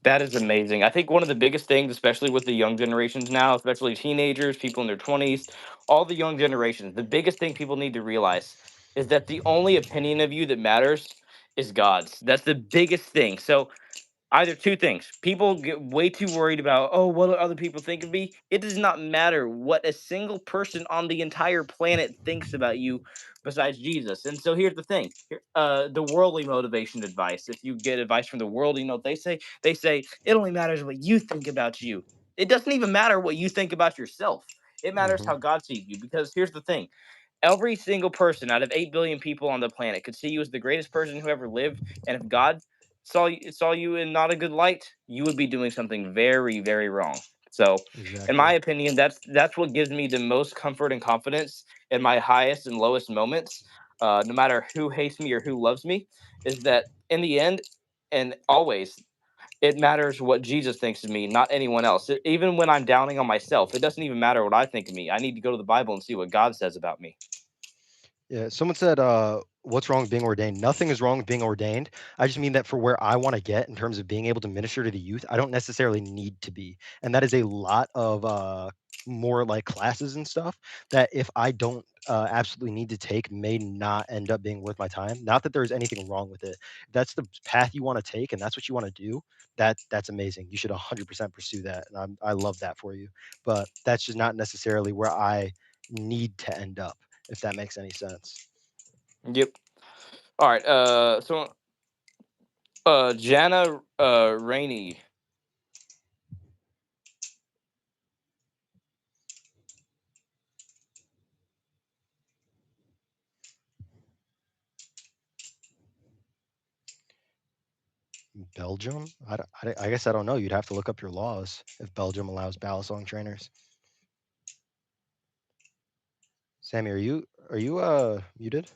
That is amazing. I think one of the biggest things, especially with the young generations now, especially teenagers, people in their 20s, all the young generations, the biggest thing people need to realize is that the only opinion of you that matters is God's. That's the biggest thing. So either two things. People get way too worried about, oh, what do other people think of me? It does not matter what a single person on the entire planet thinks about you besides Jesus. And so here's the thing. The worldly motivation advice. If you get advice from the world, you know what they say? They say it only matters what you think about you. It doesn't even matter what you think about yourself. It matters Hmm. how God sees you. Because here's the thing, every single person out of 8 billion people on the planet could see you as the greatest person who ever lived. And if God saw you in not a good light, you would be doing something very, very wrong. So, in Exactly. my opinion, that's what gives me the most comfort and confidence in my highest and lowest moments. No matter who hates me or who loves me, is that in the end and always it matters what Jesus thinks of me, not anyone else. Even when I'm downing on myself, it doesn't even matter what I think of me. I need to go to the Bible and see what God says about me. Yeah, someone said, "What's wrong with being ordained?" Nothing is wrong with being ordained. I just mean that for where I want to get in terms of being able to minister to the youth, I don't necessarily need to be, and that is a lot of more like classes and stuff that if I don't absolutely need to take, may not end up being worth my time. Not that there's anything wrong with it. If that's the path you want to take, and that's what you want to do. That's amazing. You should 100% pursue that, and I love that for you. But that's just not necessarily where I need to end up, if that makes any sense. Yep. All right. Jana Rainey. Belgium? I guess I don't know. You'd have to look up your laws if Belgium allows balisong trainers. Sammy, are you muted?